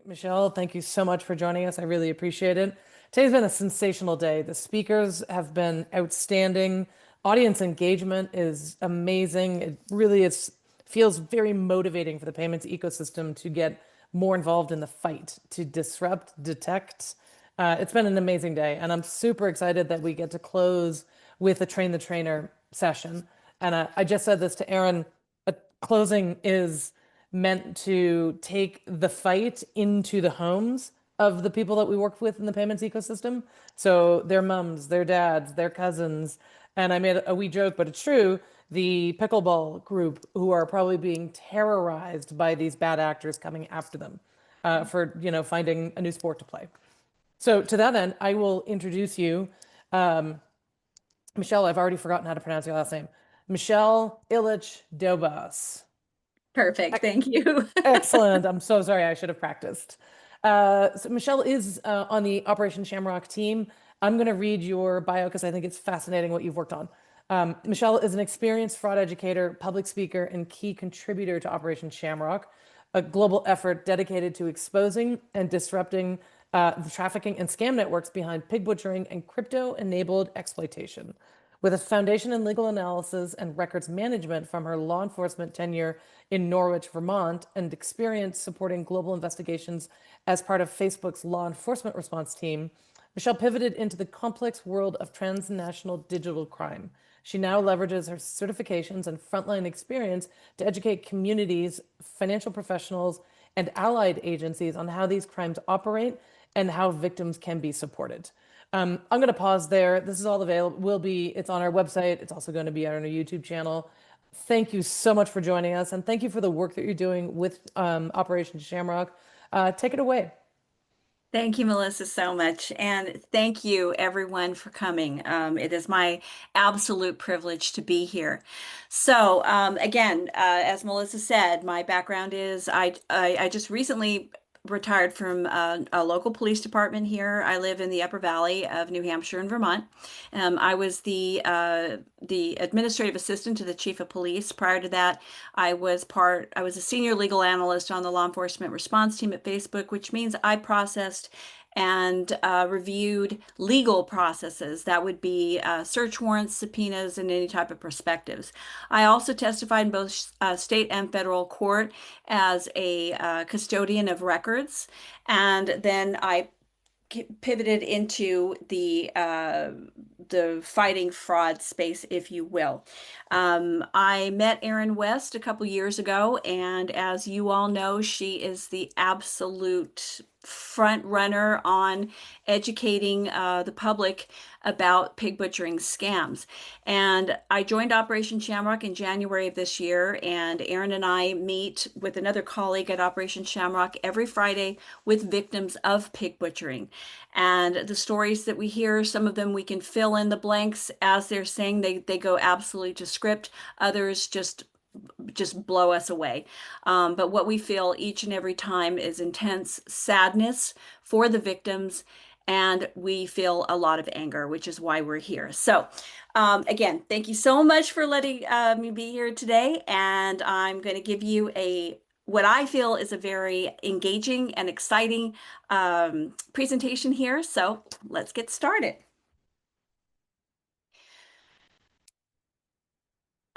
Michelle, thank you so much for joining us. I really appreciate it. Today's been a sensational day. The speakers have been outstanding. Audience engagement is amazing. It really feels very motivating for the payments ecosystem to get more involved in the fight, to disrupt, detect. It's been an amazing day, and I'm super excited that we get to close with a Train the Trainer session. And I just said this to Aaron, a closing is meant to take the fight into the homes of the people that we work with in the payments ecosystem. So their mums, their dads, their cousins. And I made a wee joke, but it's true. The pickleball group who are probably being terrorized by these bad actors coming after them for, finding a new sport to play. So to that end, I will introduce you. Um, Michelle, I've already forgotten how to pronounce your last name. Michelle Illich Dobas. Perfect. Thank you. Excellent. I'm so sorry. I should have practiced. So Michelle is on the Operation Shamrock team. I'm going to read your bio because I think it's fascinating what you've worked on. Michelle is an experienced fraud educator, public speaker, and key contributor to Operation Shamrock, a global effort dedicated to exposing and disrupting the trafficking and scam networks behind pig butchering and crypto-enabled exploitation. With a foundation in legal analysis and records management from her law enforcement tenure in Norwich, Vermont, and experience supporting global investigations as part of Facebook's law enforcement response team, Michelle pivoted into the complex world of transnational digital crime. She now leverages her certifications and frontline experience to educate communities, financial professionals, and allied agencies on how these crimes operate and how victims can be supported. I'm going to pause there. This is all available. It's on our website. It's also going to be on our YouTube channel. Thank you so much for joining us, and thank you for the work that you're doing with Operation Shamrock. Take it away. Thank you, Melissa, so much. And thank you, everyone, for coming. It is my absolute privilege to be here. So, again, as Melissa said, my background is I just recently retired from a local police department here. I live in the Upper Valley of New Hampshire and Vermont. I was the administrative assistant to the chief of police. Prior to that, I was a senior legal analyst on the law enforcement response team at Facebook, which means I processed and reviewed legal processes. That would be search warrants, subpoenas, and any type of prospectives. I also testified in both state and federal court as a custodian of records, and then I pivoted into the fighting fraud space, if you will. I met Erin West a couple years ago, and as you all know, she is the absolute front runner on educating the public about pig butchering scams. And I joined Operation Shamrock in January of this year, and Erin and I meet with another colleague at Operation Shamrock every Friday with victims of pig butchering. And the stories that we hear, some of them we can fill in the blanks as they're saying, they go absolutely to script. Others just blow us away. But what we feel each and every time is intense sadness for the victims, and we feel a lot of anger, which is why we're here. So, again, thank you so much for letting me be here today, and I'm going to give you what I feel is a very engaging and exciting presentation here. So let's get started.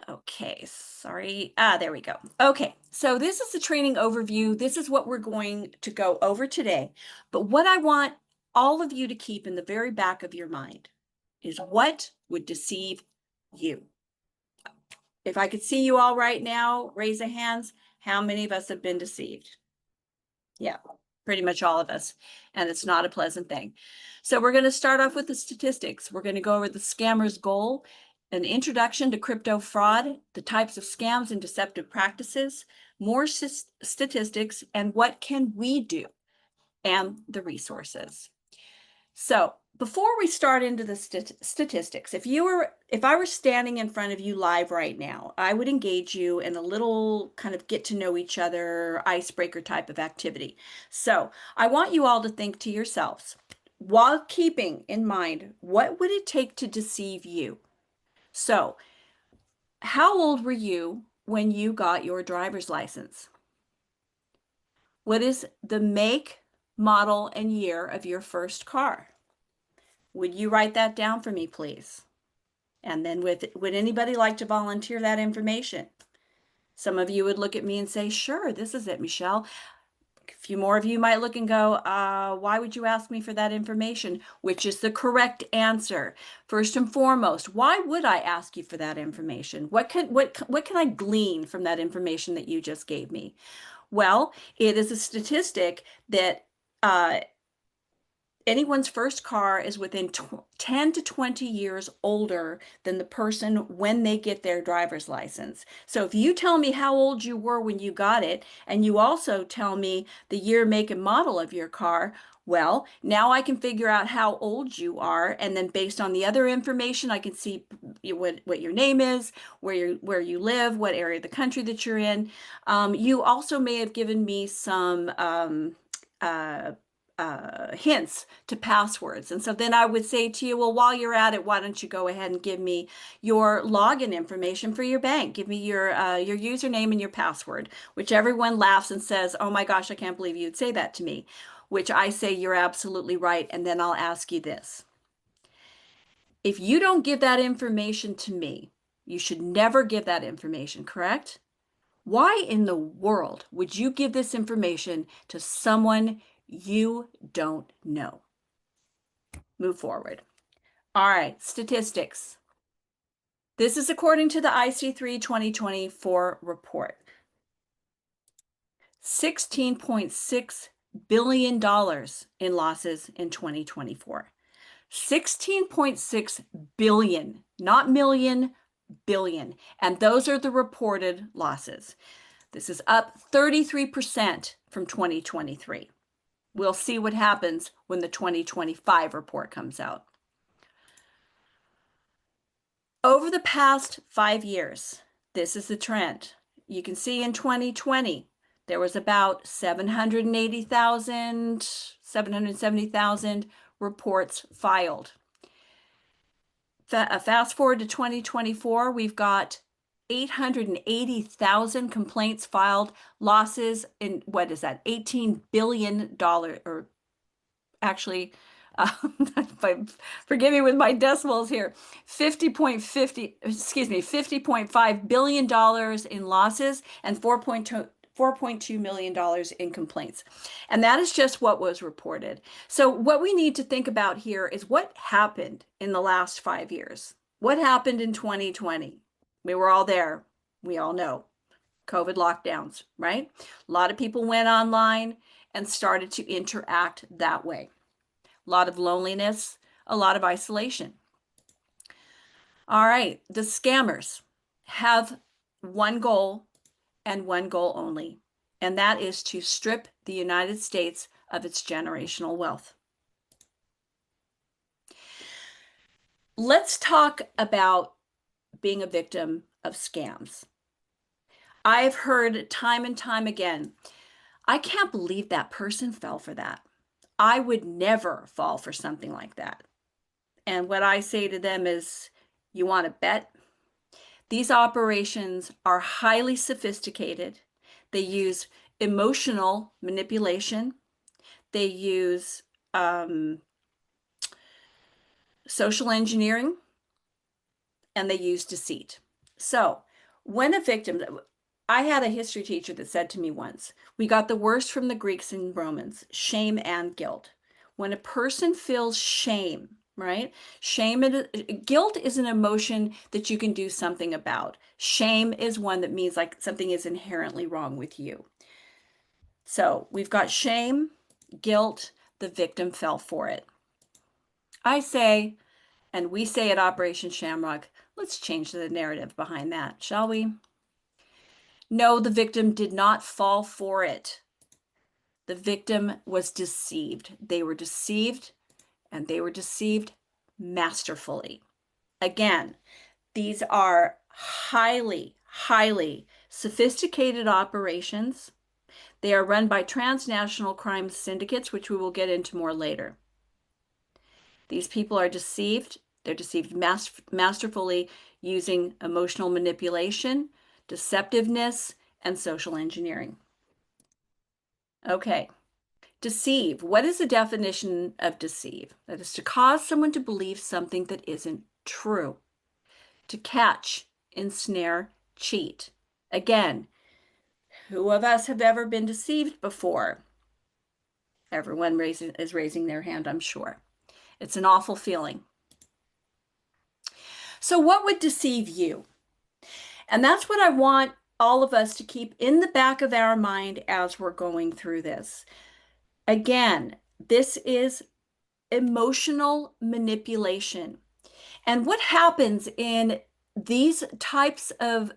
Okay, sorry. There we go. Okay, so this is the training overview. This is what we're going to go over today. But what I want all of you to keep in the very back of your mind is what would deceive you. If I could see you all right now, raise a hands. How many of us have been deceived? Yeah, pretty much all of us. And it's not a pleasant thing. So we're going to start off with the statistics. We're going to go over the scammer's goal, an introduction to crypto fraud, the types of scams and deceptive practices, more statistics, and what can we do, and the resources. So before we start into the statistics, if I were standing in front of you live right now, I would engage you in a little kind of get to know each other icebreaker type of activity. So I want you all to think to yourselves, while keeping in mind, what would it take to deceive you? So how old were you when you got your driver's license? What is the make, model, and year of your first car? Would you write that down for me, please? And then would anybody like to volunteer that information? Some of you would look at me and say, sure, this is it, Michelle. A few more of you might look and go, why would you ask me for that information? Which is the correct answer. First and foremost, why would I ask you for that information? What can I glean from that information that you just gave me? Well, it is a statistic that anyone's first car is within 10 to 20 years older than the person when they get their driver's license. So if you tell me how old you were when you got it, and you also tell me the year, make, and model of your car, well, now I can figure out how old you are, and then based on the other information, I can see what your name is, where you live, what area of the country that you're in. You also may have given me some hints to passwords. And so then I would say to you, well, while you're at it, why don't you go ahead and give me your login information for your bank? Give me your username and your password, which everyone laughs and says, oh my gosh, I can't believe you'd say that to me, which I say you're absolutely right. And then I'll ask you this. If you don't give that information to me, you should never give that information, correct? Why in the world would you give this information to someone you don't know? Move forward. All right, statistics. This is according to the IC3 2024 report. $16.6 billion in losses in 2024. 16.6 billion, not million, billion. And those are the reported losses. This is up 33% from 2023. We'll see what happens when the 2025 report comes out. Over the past 5 years, this is the trend. You can see in 2020, there was about 780,000, 770,000 reports filed. Fast forward to 2024, we've got 880,000 complaints filed, losses in, what is that, $18 billion, or actually, forgive me with my decimals here, 50.5 billion dollars in losses and 4.2 million dollars in complaints. And that is just what was reported. So what we need to think about here is what happened in the last 5 years. What happened in 2020? We were all there. We all know. COVID lockdowns, right? A lot of people went online and started to interact that way. A lot of loneliness, a lot of isolation. All right, the scammers have one goal and one goal only, and that is to strip the United States of its generational wealth. Let's talk about being a victim of scams. I've heard time and time again, I can't believe that person fell for that. I would never fall for something like that. And what I say to them is, you want to bet? These operations are highly sophisticated. They use emotional manipulation. They use social engineering, and they use deceit. So when a victim, I had a history teacher that said to me once, we got the worst from the Greeks and Romans, shame and guilt. When a person feels shame, right? Guilt is an emotion that you can do something about. Shame is one that means like something is inherently wrong with you. So we've got shame, guilt, the victim fell for it. I say, and we say at Operation Shamrock, let's change the narrative behind that, shall we? No, the victim did not fall for it. The victim was deceived. They were deceived, and they were deceived masterfully. Again, these are highly, highly sophisticated operations. They are run by transnational crime syndicates, which we will get into more later. These people are deceived. They're deceived masterfully using emotional manipulation, deceptiveness, and social engineering. Okay. Deceive. What is the definition of deceive? That is to cause someone to believe something that isn't true. To catch, ensnare, cheat. Again, who of us have ever been deceived before? Everyone is raising their hand, I'm sure. It's an awful feeling. So, what would deceive you? And that's what I want all of us to keep in the back of our mind as we're going through this. Again, this is emotional manipulation. And what happens in these types of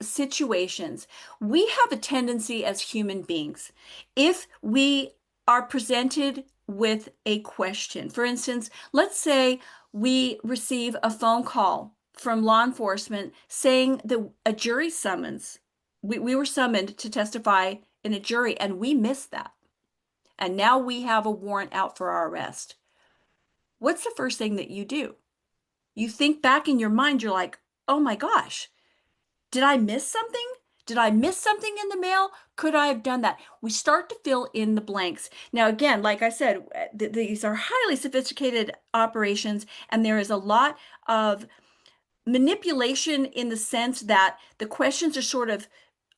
situations, we have a tendency as human beings, if we are presented with a question, for instance, let's say we receive a phone call from law enforcement saying that a jury summons, we were summoned to testify in a jury and we missed that. And now we have a warrant out for our arrest. What's the first thing that you do? You think back in your mind, you're like, oh my gosh, did I miss something? Did I miss something in the mail? Could I have done that? We start to fill in the blanks. Now, again, like I said, these are highly sophisticated operations, and there is a lot of manipulation in the sense that the questions are sort of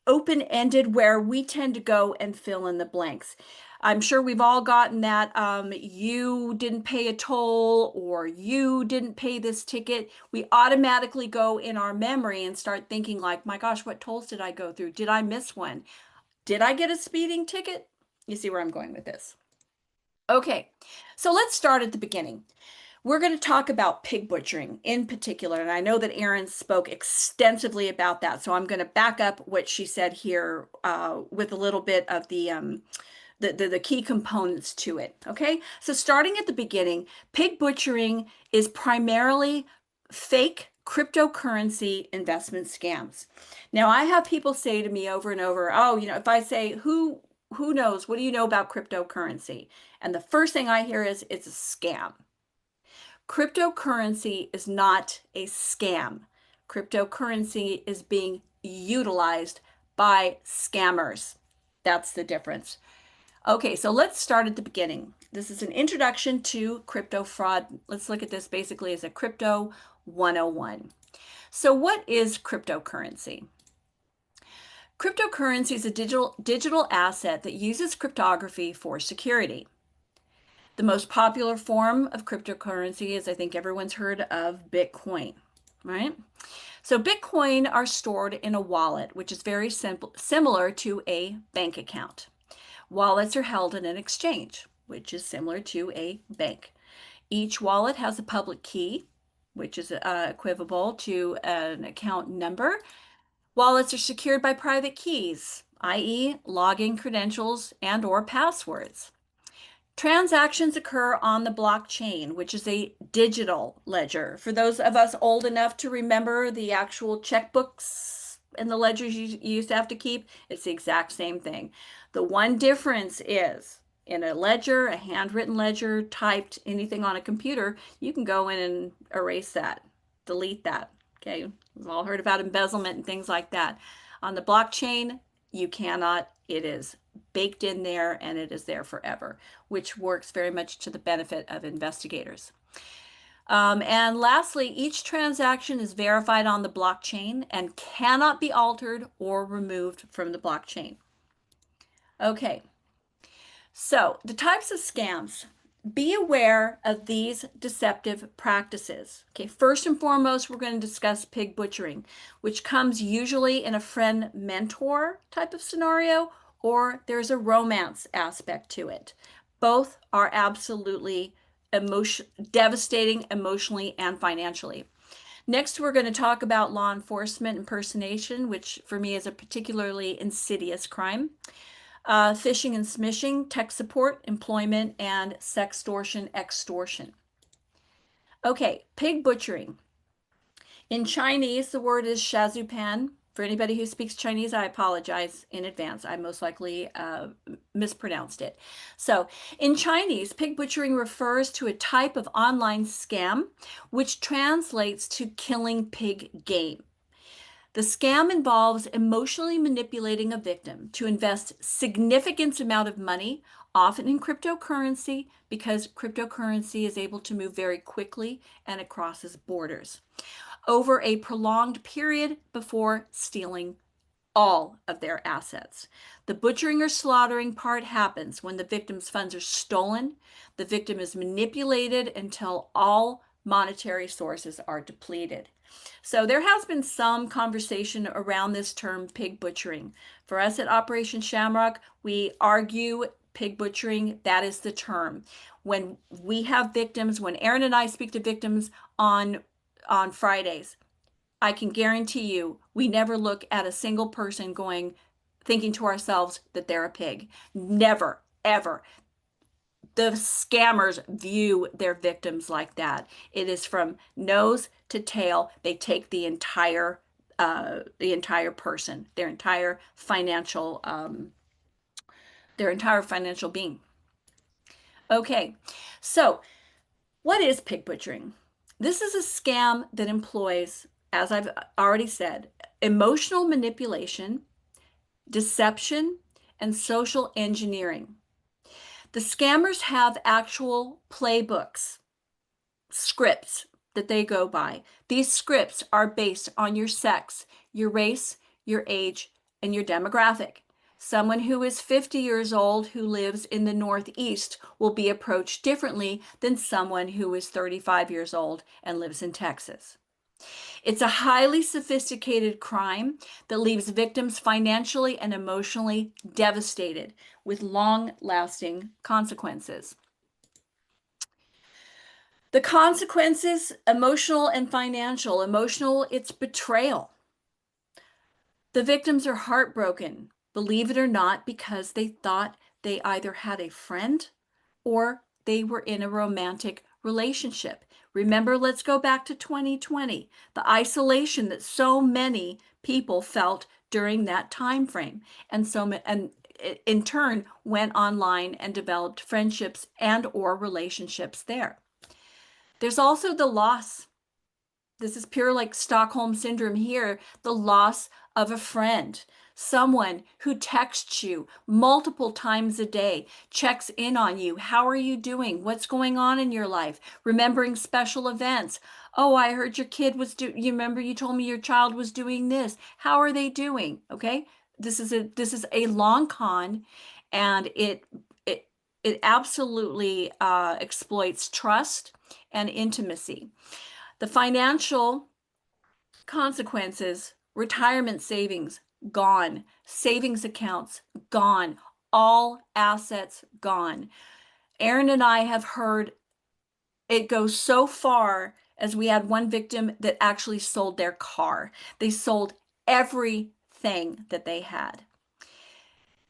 open-ended where we tend to go and fill in the blanks. I'm sure we've all gotten that you didn't pay a toll or you didn't pay this ticket. We automatically go in our memory and start thinking like, my gosh, what tolls did I go through? Did I miss one? Did I get a speeding ticket? You see where I'm going with this. Okay, so let's start at the beginning. We're going to talk about pig butchering in particular, and I know that Erin spoke extensively about that, so I'm going to back up what she said here with a little bit of the key components to it. Okay, so starting at the beginning, pig butchering is primarily fake cryptocurrency investment scams. Now, I have people say to me over and over, oh, if I say who knows, what do you know about cryptocurrency? And the first thing I hear is it's a scam. Cryptocurrency is not a scam. Cryptocurrency is being utilized by scammers. That's the difference. Okay, so let's start at the beginning. This is an introduction to crypto fraud. Let's look at this basically as a crypto 101. So what is cryptocurrency? Cryptocurrency is a digital asset that uses cryptography for security. The most popular form of cryptocurrency is, I think everyone's heard of Bitcoin, right? So Bitcoin are stored in a wallet, which is very simple, similar to a bank account. Wallets are held in an exchange, which is similar to a bank. Each wallet has a public key, which is equivalent to an account number. Wallets are secured by private keys, i.e. login credentials and or passwords. Transactions occur on the blockchain, which is a digital ledger. For those of us old enough to remember the actual checkbooks and the ledgers you used to have to keep, it's the exact same thing. The one difference is in a ledger, a handwritten ledger, typed anything on a computer, you can go in and erase that, delete that. Okay, we've all heard about embezzlement and things like that. On the blockchain, you cannot. It is baked in there and it is there forever, which works very much to the benefit of investigators. And lastly, each transaction is verified on the blockchain and cannot be altered or removed from the blockchain. Okay, so the types of scams. Be aware of these deceptive practices. Okay, first and foremost, we're going to discuss pig butchering, which comes usually in a friend-mentor type of scenario, or there's a romance aspect to it. Both are absolutely devastating emotionally and financially. Next, we're going to talk about law enforcement impersonation, which for me is a particularly insidious crime. Phishing and smishing, tech support, employment, and sextortion, extortion. Okay, pig butchering. In Chinese, the word is shazupan. For anybody who speaks Chinese, I apologize in advance. I most likely mispronounced it. So, in Chinese, pig butchering refers to a type of online scam which translates to killing pig game. The scam involves emotionally manipulating a victim to invest significant amount of money, often in cryptocurrency, because cryptocurrency is able to move very quickly and it crosses borders, over a prolonged period before stealing all of their assets. The butchering or slaughtering part happens when the victim's funds are stolen. The victim is manipulated until all monetary sources are depleted. So there has been some conversation around this term pig butchering. For us at Operation Shamrock, we argue pig butchering, that is the term. When we have victims, when Aaron and I speak to victims on Fridays, I can guarantee you we never look at a single person thinking to ourselves that they're a pig. Never, ever. The scammers view their victims like that. It is from nose to tail. They take the entire person, their entire financial being. Okay, so what is pig butchering? This is a scam that employs, as I've already said, emotional manipulation, deception, and social engineering. The scammers have actual playbooks, scripts that they go by. These scripts are based on your sex, your race, your age, and your demographic. Someone who is 50 years old who lives in the Northeast will be approached differently than someone who is 35 years old and lives in Texas. It's a highly sophisticated crime that leaves victims financially and emotionally devastated with long-lasting consequences. The consequences, emotional and financial. Emotional, it's betrayal. The victims are heartbroken, believe it or not, because they thought they either had a friend or they were in a romantic relationship. Remember, let's go back to 2020, the isolation that so many people felt during that time frame, and in turn went online and developed friendships and or relationships there. There's also the loss. This is pure like Stockholm syndrome here, the loss of a friend, someone who texts you multiple times a day, checks in on you. How are you doing? What's going on in your life? Remembering special events. Oh, I heard your kid you remember you told me your child was doing this. How are they doing? Okay? This is a long con, and it absolutely exploits trust and intimacy. The financial consequences, retirement savings, gone. Savings accounts, gone. All assets, gone. Aaron and I have heard it go so far as we had one victim that actually sold their car. They sold everything that they had.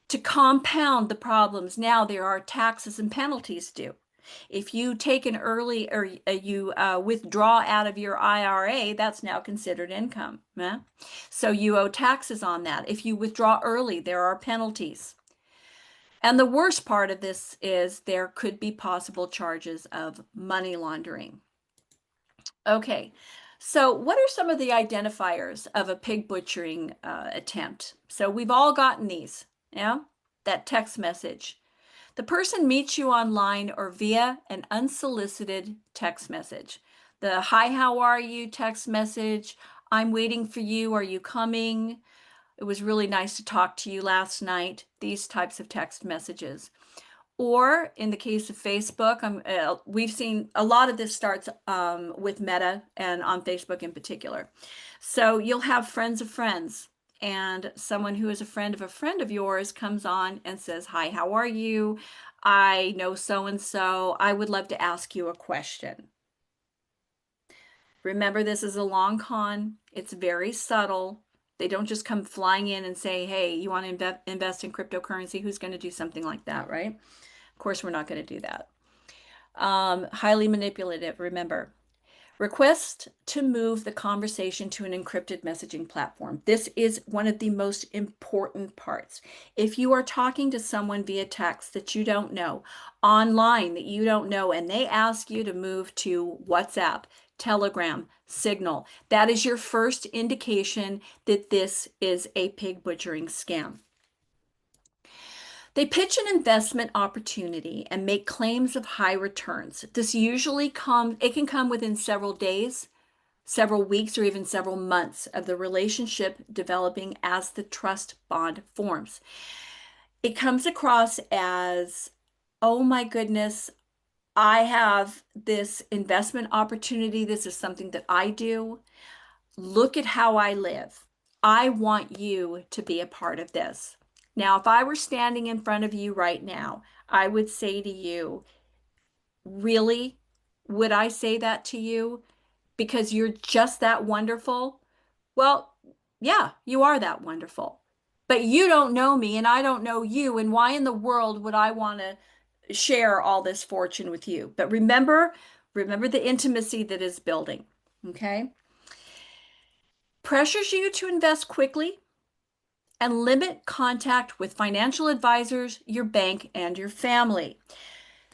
To compound the problems, now there are taxes and penalties due. If you take an early or you withdraw out of your IRA, that's now considered income. Yeah? So you owe taxes on that. If you withdraw early, there are penalties. And the worst part of this is there could be possible charges of money laundering. Okay, so what are some of the identifiers of a pig butchering attempt? So we've all gotten these, yeah? That text message. The person meets you online or via an unsolicited text message. The "Hi, how are you?" text message, "I'm waiting for you, are you coming? It was really nice to talk to you last night." These types of text messages. Or in the case of Facebook, we've seen a lot of this starts with Meta and on Facebook in particular. So you'll have friends of friends, and someone who is a friend of yours comes on and says, "Hi, how are you? I know so-and-so. I would love to ask you a question." Remember, this is a long con. It's very subtle. They don't just come flying in and say, "Hey, you want to invest in cryptocurrency?" Who's going to do something like that, right? Of course, we're not going to do that. Highly manipulative, remember. Request to move the conversation to an encrypted messaging platform. This is one of the most important parts. If you are talking to someone via text that you don't know, online that you don't know, and they ask you to move to WhatsApp, Telegram, Signal. That is your first indication that this is a pig butchering scam. They pitch an investment opportunity and make claims of high returns. This usually it can come within several days, several weeks, or even several months of the relationship developing as the trust bond forms. It comes across as, oh my goodness, I have this investment opportunity. This is something that I do. Look at how I live. I want you to be a part of this. Now, if I were standing in front of you right now, I would say to you, really? Would I say that to you because you're just that wonderful? Well, yeah, you are that wonderful. But you don't know me and I don't know you. And why in the world would I want to share all this fortune with you? But remember the intimacy that is building. Okay. Pressures you to invest quickly and limit contact with financial advisors, your bank, and your family.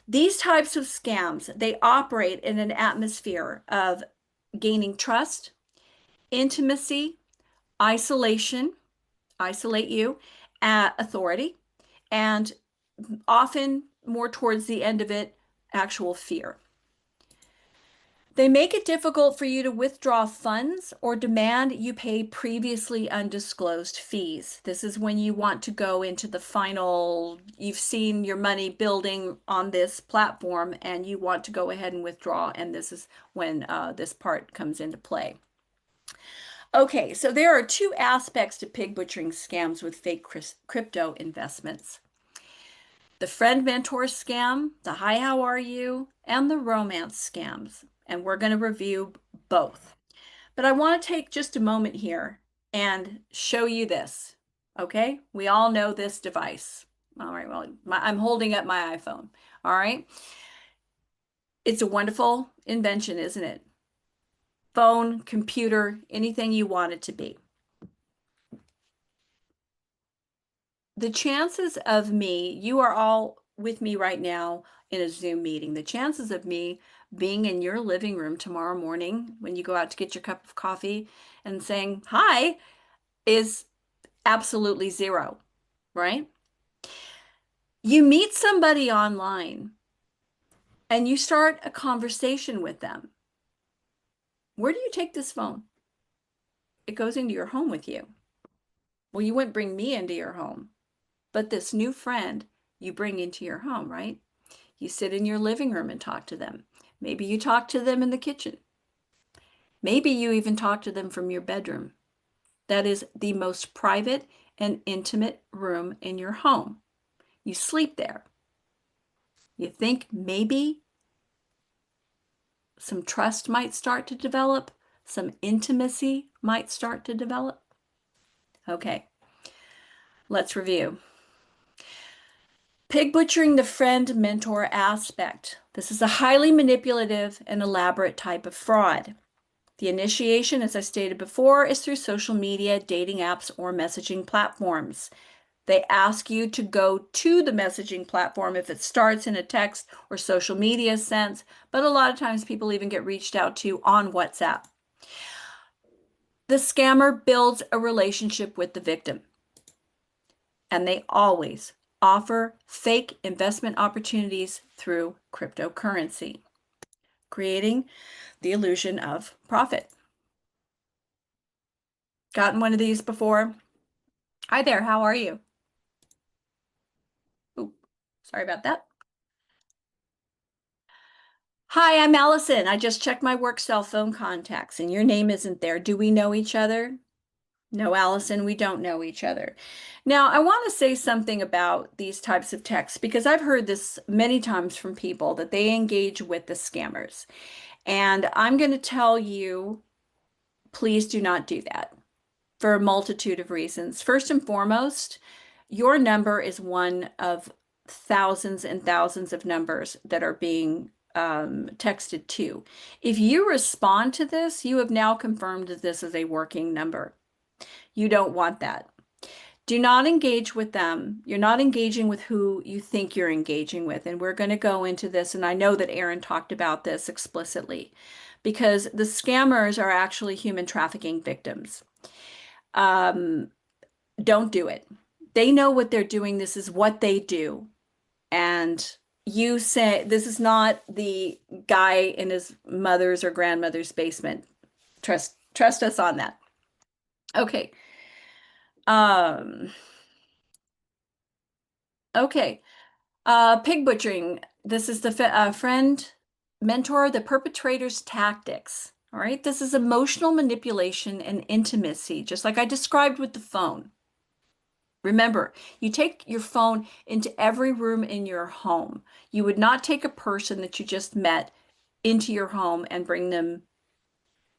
These types of scams, they operate in an atmosphere of gaining trust, intimacy, isolation, isolate you, authority, and often more towards the end of it, actual fear. They make it difficult for you to withdraw funds or demand you pay previously undisclosed fees. This is when you want to go into the final, you've seen your money building on this platform and you want to go ahead and withdraw. And this is when this part comes into play. Okay, so there are two aspects to pig butchering scams with fake crypto investments. The friend mentor scam, the hi, how are you, and the romance scams. And we're going to review both. But I want to take just a moment here and show you this. Okay? We all know this device. All right, well, I'm holding up my iPhone. All right? It's a wonderful invention, isn't it? Phone, computer, anything you want it to be. The chances of me, you are all with me right now in a Zoom meeting. The chances of me being in your living room tomorrow morning when you go out to get your cup of coffee and saying hi is absolutely zero, right? You meet somebody online and you start a conversation with them. Where do you take this phone? It goes into your home with you. Well, you wouldn't bring me into your home, but this new friend you bring into your home, right? You sit in your living room and talk to them. Maybe you talk to them in the kitchen. Maybe you even talk to them from your bedroom. That is the most private and intimate room in your home. You sleep there. You think maybe some trust might start to develop, some intimacy might start to develop. Okay, let's review. Pig butchering the friend mentor aspect. This is a highly manipulative and elaborate type of fraud. The initiation, as I stated before, is through social media, dating apps, or messaging platforms. They ask you to go to the messaging platform if it starts in a text or social media sense, but a lot of times people even get reached out to on WhatsApp. The scammer builds a relationship with the victim, and they always offer fake investment opportunities through cryptocurrency, creating the illusion of profit. Gotten one of these before? Hi there, how are you? Ooh, sorry about that. Hi, I'm Allison. I just checked my work cell phone contacts and your name isn't there. Do we know each other? No, Allison, we don't know each other. Now, I want to say something about these types of texts because I've heard this many times from people that they engage with the scammers. And I'm going to tell you, please do not do that for a multitude of reasons. First and foremost, your number is one of thousands and thousands of numbers that are being texted to. If you respond to this, you have now confirmed that this is a working number. You don't want that. Do not engage with them. You're not engaging with who you think you're engaging with. And we're going to go into this. And I know that Aaron talked about this explicitly because the scammers are actually human trafficking victims. Um, don't do it. They know what they're doing. This is what they do. And you say this is not the guy in his mother's or grandmother's basement. Trust us on that. Okay. Um, okay. Pig butchering. This is the friend, mentor, the perpetrator's tactics. All right. This is emotional manipulation and intimacy, just like I described with the phone. Remember, you take your phone into every room in your home. You would not take a person that you just met into your home and bring them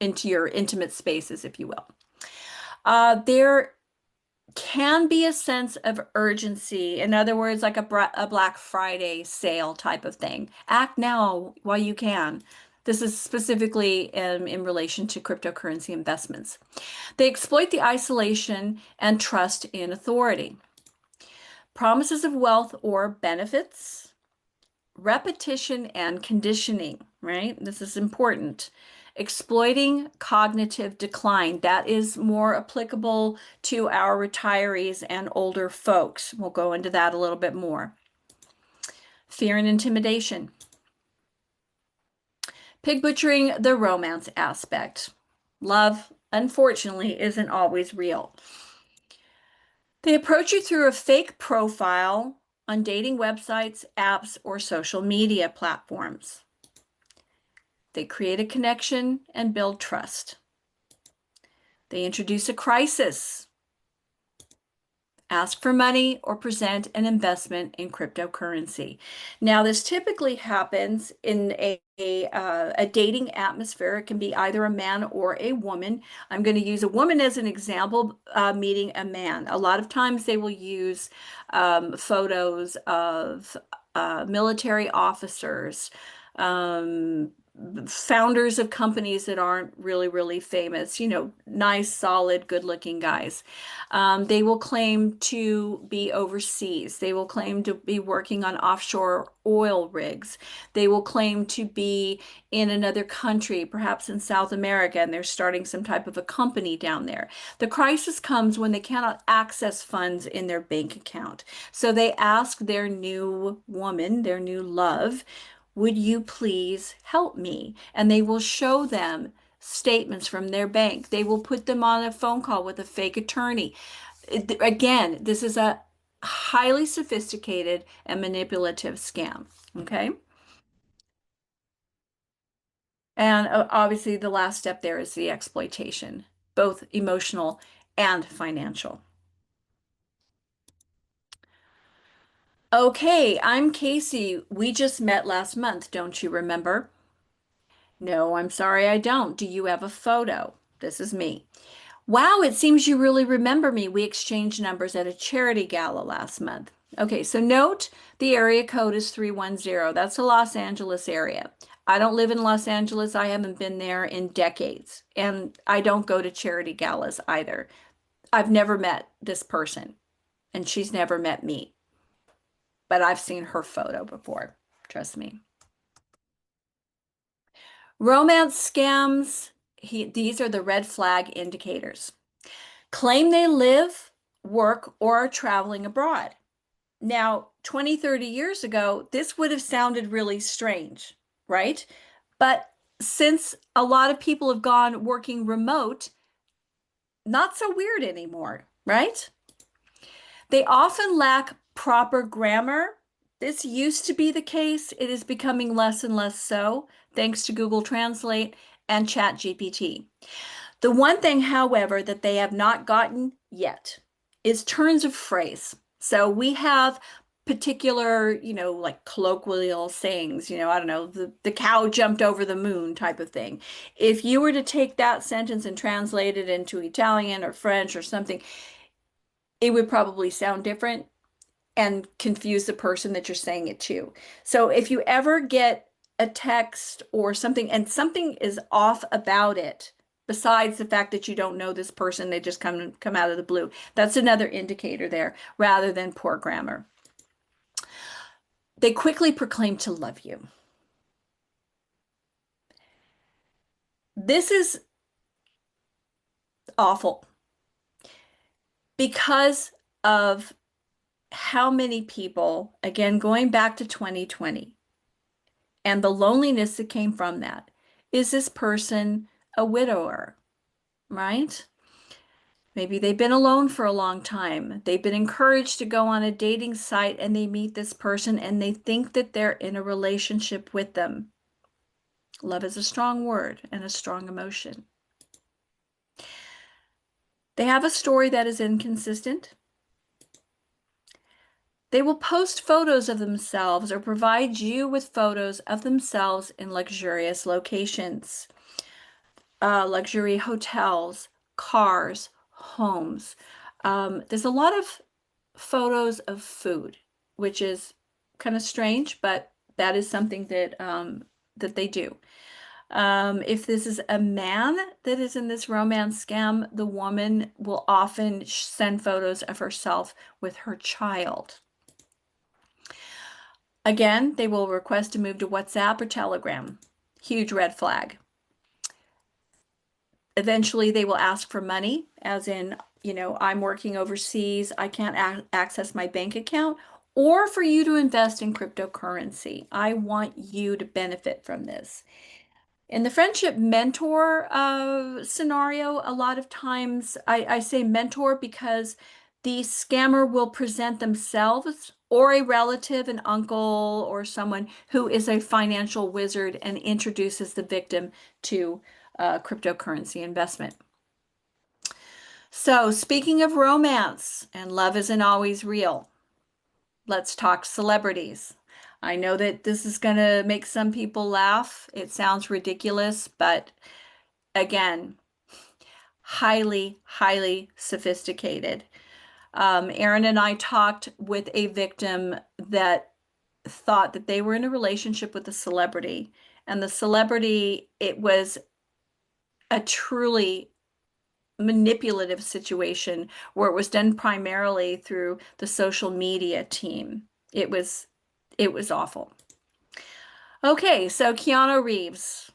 into your intimate spaces, if you will. There can be a sense of urgency. In other words, like a Black Friday sale type of thing. Act now while you can. This is specifically in relation to cryptocurrency investments. They exploit the isolation and trust in authority. Promises of wealth or benefits, repetition and conditioning, right? This is important. Exploiting cognitive decline. That is more applicable to our retirees and older folks. We'll go into that a little bit more. Fear and intimidation. Pig butchering, the romance aspect. Love, unfortunately, isn't always real. They approach you through a fake profile on dating websites, apps, or social media platforms. They create a connection and build trust. They introduce a crisis, ask for money, or present an investment in cryptocurrency. Now, this typically happens in a dating atmosphere. It can be either a man or a woman. I'm going to use a woman as an example, meeting a man. A lot of times they will use photos of military officers, um, founders of companies that aren't really famous, nice, solid, good-looking guys. They will claim to be overseas. They will claim to be working on offshore oil rigs. They will claim to be in another country, perhaps in South America, and they're starting some type of a company down there. The crisis comes when they cannot access funds in their bank account. So they ask their new woman, their new love, would you please help me? And they will show them statements from their bank. They will put them on a phone call with a fake attorney. Again, this is a highly sophisticated and manipulative scam. Okay. And obviously, the last step there is the exploitation, both emotional and financial. Okay, I'm Casey. We just met last month, don't you remember? No, I'm sorry, I don't. Do you have a photo? This is me. Wow, it seems you really remember me. We exchanged numbers at a charity gala last month. Okay, so note the area code is 310. That's the Los Angeles area. I don't live in Los Angeles. I haven't been there in decades. And I don't go to charity galas either. I've never met this person, and she's never met me. But I've seen her photo before. Trust me. Romance scams, these are the red flag indicators. Claim they live, work, or are traveling abroad. Now, 20, 30 years ago, this would have sounded really strange, right? But since a lot of people have gone working remote, not so weird anymore, right? They often lack proper grammar. This used to be the case. It is becoming less and less so, thanks to Google Translate and ChatGPT. The one thing, however, that they have not gotten yet is turns of phrase. So we have particular, like colloquial sayings, I don't know, the cow jumped over the moon type of thing. If you were to take that sentence and translate it into Italian or French or something, it would probably sound different and confuse the person that you're saying it to. So if you ever get a text or something and something is off about it, besides the fact that you don't know this person, they just come out of the blue. That's another indicator there, rather than poor grammar. They quickly proclaim to love you. This is awful because of how many people, again, going back to 2020 and the loneliness that came from that. Is this person a widower, right? Maybe they've been alone for a long time. They've been encouraged to go on a dating site and they meet this person and they think that they're in a relationship with them. Love is a strong word and a strong emotion. They have a story that is inconsistent. They will post photos of themselves or provide you with photos of themselves in luxurious locations, luxury hotels, cars, homes. There's a lot of photos of food, which is kind of strange, but that is something that that they do. If this is a man that is in this romance scam, the woman will often send photos of herself with her child. Again, they will request to move to WhatsApp or Telegram. Huge red flag. Eventually, they will ask for money, as in, I'm working overseas, I can't access my bank account, or for you to invest in cryptocurrency. I want you to benefit from this. In the friendship mentor scenario, a lot of times I say mentor because the scammer will present themselves or a relative, an uncle, or someone who is a financial wizard and introduces the victim to cryptocurrency investment. So, speaking of romance, and love isn't always real, let's talk celebrities. I know that this is going to make some people laugh. It sounds ridiculous, but again, highly, highly sophisticated. Aaron and I talked with a victim that thought that they were in a relationship with a celebrity, and the celebrity, it was a truly manipulative situation where it was done primarily through the social media team. It was awful. Okay, so Keanu Reeves.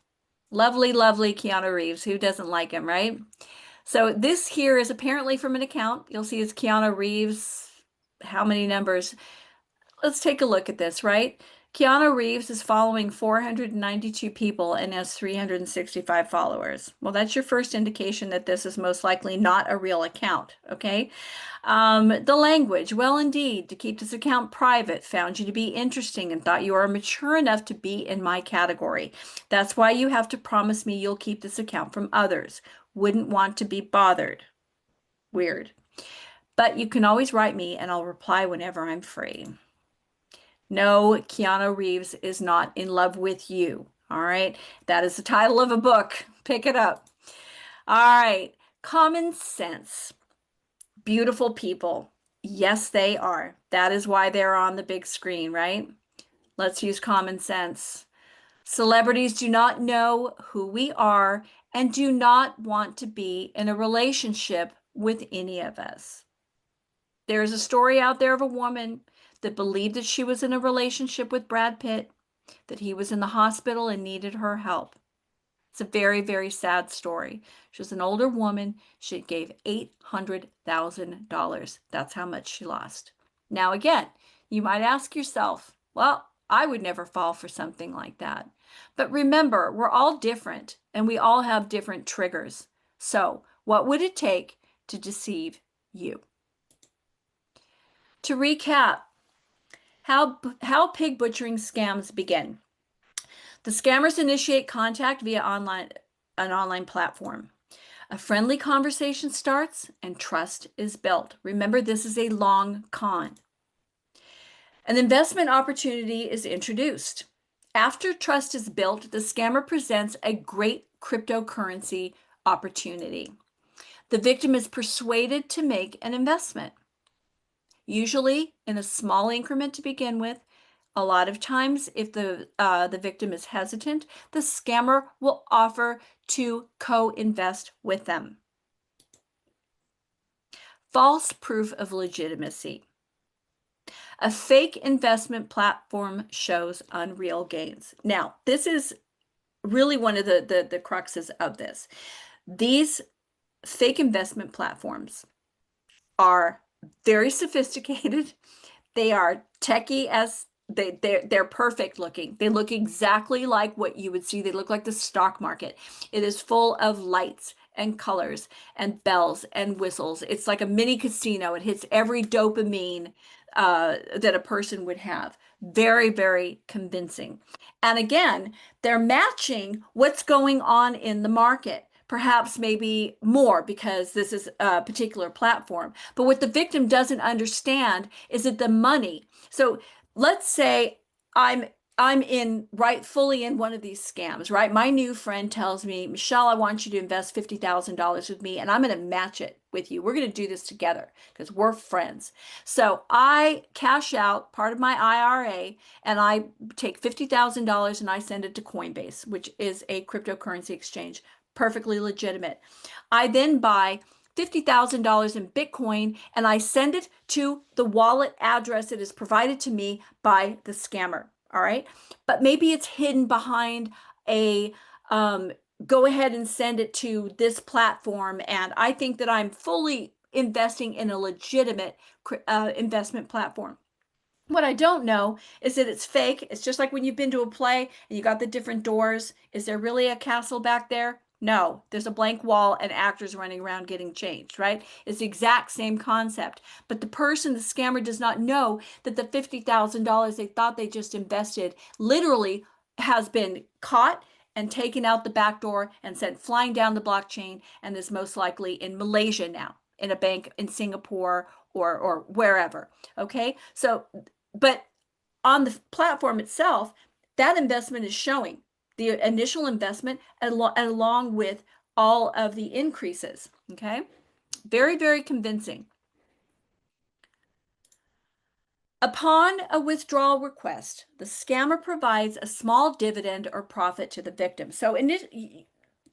Lovely, lovely Keanu Reeves. Who doesn't like him, right? So this here is apparently from an account. You'll see it's Keanu Reeves. How many numbers? Let's take a look at this, right? Keanu Reeves is following 492 people and has 365 followers. Well, that's your first indication that this is most likely not a real account, okay? The language, well, indeed, to keep this account private, found you to be interesting and thought you are mature enough to be in my category. That's why you have to promise me you'll keep this account from others. Wouldn't want to be bothered. Weird. But you can always write me and I'll reply whenever I'm free. No, Keanu Reeves is not in love with you. All right. That is the title of a book. Pick it up. All right. Common sense. Beautiful people. Yes, they are. That is why they're on the big screen, right? Let's use common sense. Celebrities do not know who we are and do not want to be in a relationship with any of us. There's a story out there of a woman that believed that she was in a relationship with Brad Pitt, that he was in the hospital and needed her help. It's a very, very sad story. She was an older woman. She gave $800,000. That's how much she lost. Now, again, you might ask yourself, well, I would never fall for something like that. But remember, we're all different and we all have different triggers. So, what would it take to deceive you? To recap, how pig butchering scams begin. The scammers initiate contact via an online platform. A friendly conversation starts and trust is built. Remember, this is a long con. An investment opportunity is introduced. After trust is built, the scammer presents a great cryptocurrency opportunity. The victim is persuaded to make an investment, usually in a small increment to begin with, A lot of times, if the victim is hesitant, the scammer will offer to co-invest with them. False proof of legitimacy. A fake investment platform shows unreal gains. Now, this is really one of the cruxes of this. These fake investment platforms are very sophisticated. They are techie as they're perfect looking. They look exactly like what you would see. They look like the stock market. It is full of lights and colors and bells and whistles. It's like a mini casino. It hits every dopamine that a person would have. Very, very convincing. And again, they're matching what's going on in the market. Perhaps maybe more because this is a particular platform. But what the victim doesn't understand is that the money. So let's say I'm I'm in fully in one of these scams, right? My new friend tells me, Michelle, I want you to invest $50,000 with me and I'm going to match it with you. We're going to do this together because we're friends. So I cash out part of my IRA and I take $50,000 and I send it to Coinbase, which is a cryptocurrency exchange, perfectly legitimate. I then buy $50,000 in Bitcoin and I send it to the wallet address that is provided to me by the scammer. All right. But maybe it's hidden behind a go ahead and send it to this platform. And I think that I'm fully investing in a legitimate investment platform. What I don't know is that it's fake. It's just like when you've been to a play and you got the different doors. Is there really a castle back there? No, there's a blank wall and actors running around getting changed, right? It's the exact same concept. But the person, the scammer, does not know that the $50,000 they thought they just invested literally has been caught and taken out the back door and sent flying down the blockchain and is most likely in Malaysia now, in a bank in Singapore or wherever. Okay, so but on the platform itself, that investment is showing the initial investment along with all of the increases. Okay, very, very convincing. Upon a withdrawal request, the scammer provides a small dividend or profit to the victim. So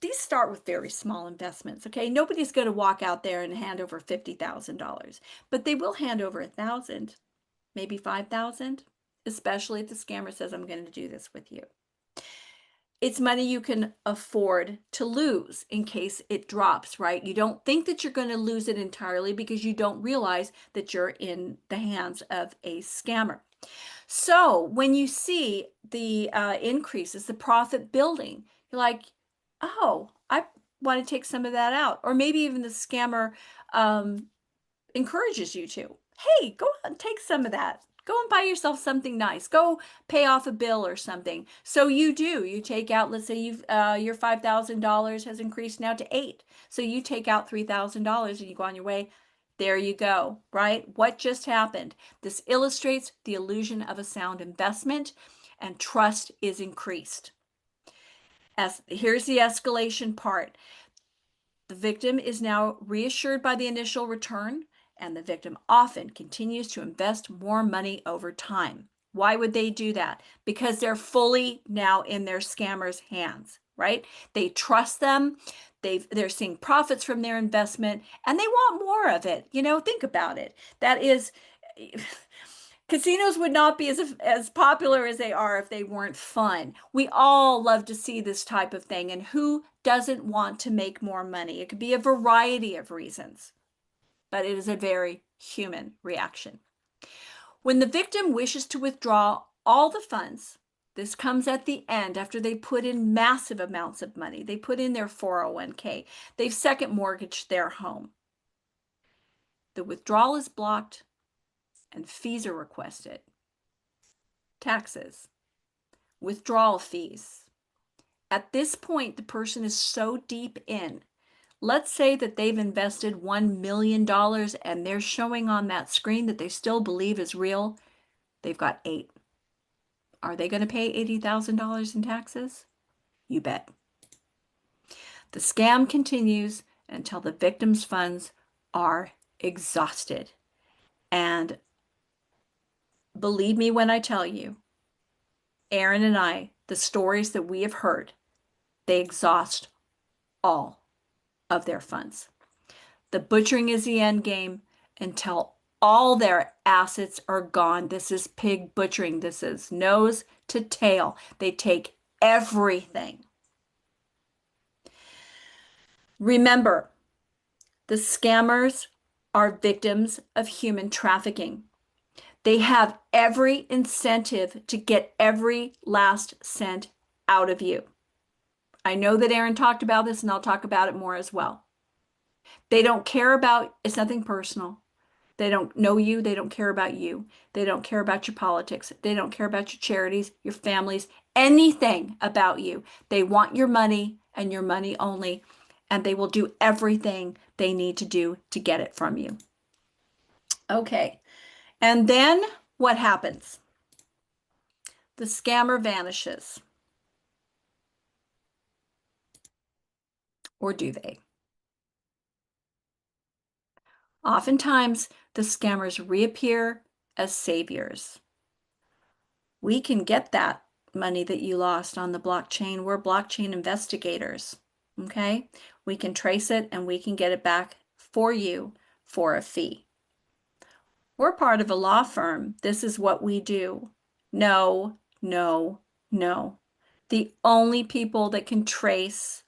these start with very small investments, okay? Nobody's going to walk out there and hand over $50,000, but they will hand over 1,000, maybe 5,000, especially if the scammer says, I'm going to do this with you. It's money you can afford to lose in case it drops, right? You don't think that you're going to lose it entirely because you don't realize that you're in the hands of a scammer. So when you see the increases, the profit building, you're like, oh, I want to take some of that out. Or maybe even the scammer encourages you to, hey, go and take some of that. Go and buy yourself something nice. Go pay off a bill or something. So you do. You take out, let's say you've your $5,000 has increased now to 8. So you take out $3,000 and you go on your way. There you go, right? What just happened? This illustrates the illusion of a sound investment and trust is increased. Here's the escalation part. The victim is now reassured by the initial return, and the victim often continues to invest more money over time. Why would they do that? Because they're fully now in their scammer's hands, right? They trust them. They're seeing profits from their investment and they want more of it. You know, think about it. That is, casinos would not be as popular as they are if they weren't fun. We all love to see this type of thing. And who doesn't want to make more money? It could be a variety of reasons, but it is a very human reaction. When the victim wishes to withdraw all the funds, this comes at the end after they put in massive amounts of money. They put in their 401k. They've second mortgaged their home. The withdrawal is blocked and fees are requested. Taxes, withdrawal fees. At this point, the person is so deep in. Let's say that they've invested $1 million and they're showing on that screen that they still believe is real. They've got 8. Are they going to pay $80,000 in taxes? You bet. The scam continues until the victim's funds are exhausted. And believe me when I tell you, Aaron and I, the stories that we have heard, they exhaust all of their funds. The butchering is the end game until all their assets are gone. This is pig butchering. This is nose to tail. They take everything. Remember, the scammers are victims of human trafficking. They have every incentive to get every last cent out of you. I know that Aaron talked about this, and I'll talk about it more as well. They don't care about, it's nothing personal. They don't know you. They don't care about you. They don't care about your politics. They don't care about your charities, your families, anything about you. They want your money and your money only, and they will do everything they need to do to get it from you. Okay. And then what happens? The scammer vanishes. Or do they? Oftentimes, the scammers reappear as saviors. We can get that money that you lost on the blockchain. We're blockchain investigators. Okay? We can trace it and we can get it back for you for a fee. We're part of a law firm. This is what we do. No, no, no. The only people that can trace,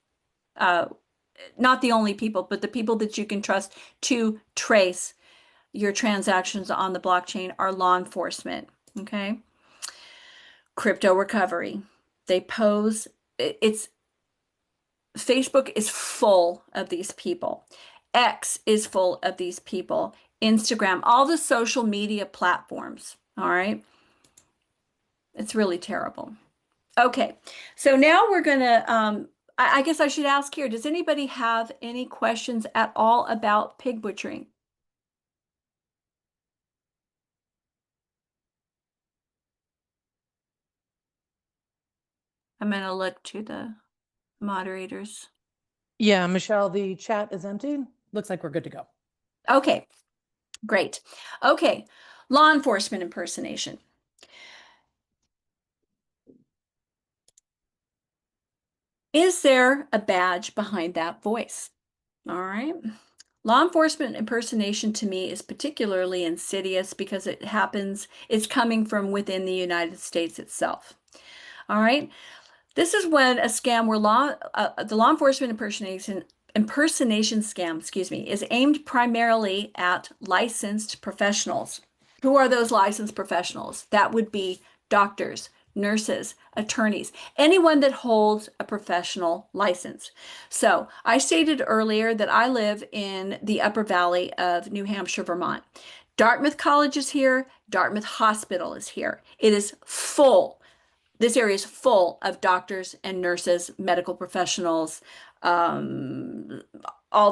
not the only people, but the people that you can trust to trace your transactions on the blockchain are law enforcement. Okay? Crypto recovery. They pose, it's Facebook is full of these people. X is full of these people. Instagram, all the social media platforms. All right. It's really terrible. Okay. So now we're going to, I guess I should ask here, does anybody have any questions at all about pig butchering? I'm going to look to the moderators. Yeah, Michelle, the chat is empty. Looks like we're good to go. Okay, great. Okay, law enforcement impersonation. Is there a badge behind that voice? All right. Law enforcement impersonation to me is particularly insidious because it's coming from within the United States itself. All right. This is when a scam where the law enforcement impersonation scam, excuse me, is aimed primarily at licensed professionals. Who are those licensed professionals? That would be doctors, nurses, attorneys, anyone that holds a professional license. So I stated earlier that I live in the Upper Valley of New Hampshire, Vermont. Dartmouth College is here. Dartmouth Hospital is here. It is full. This area is full of doctors and nurses, medical professionals, all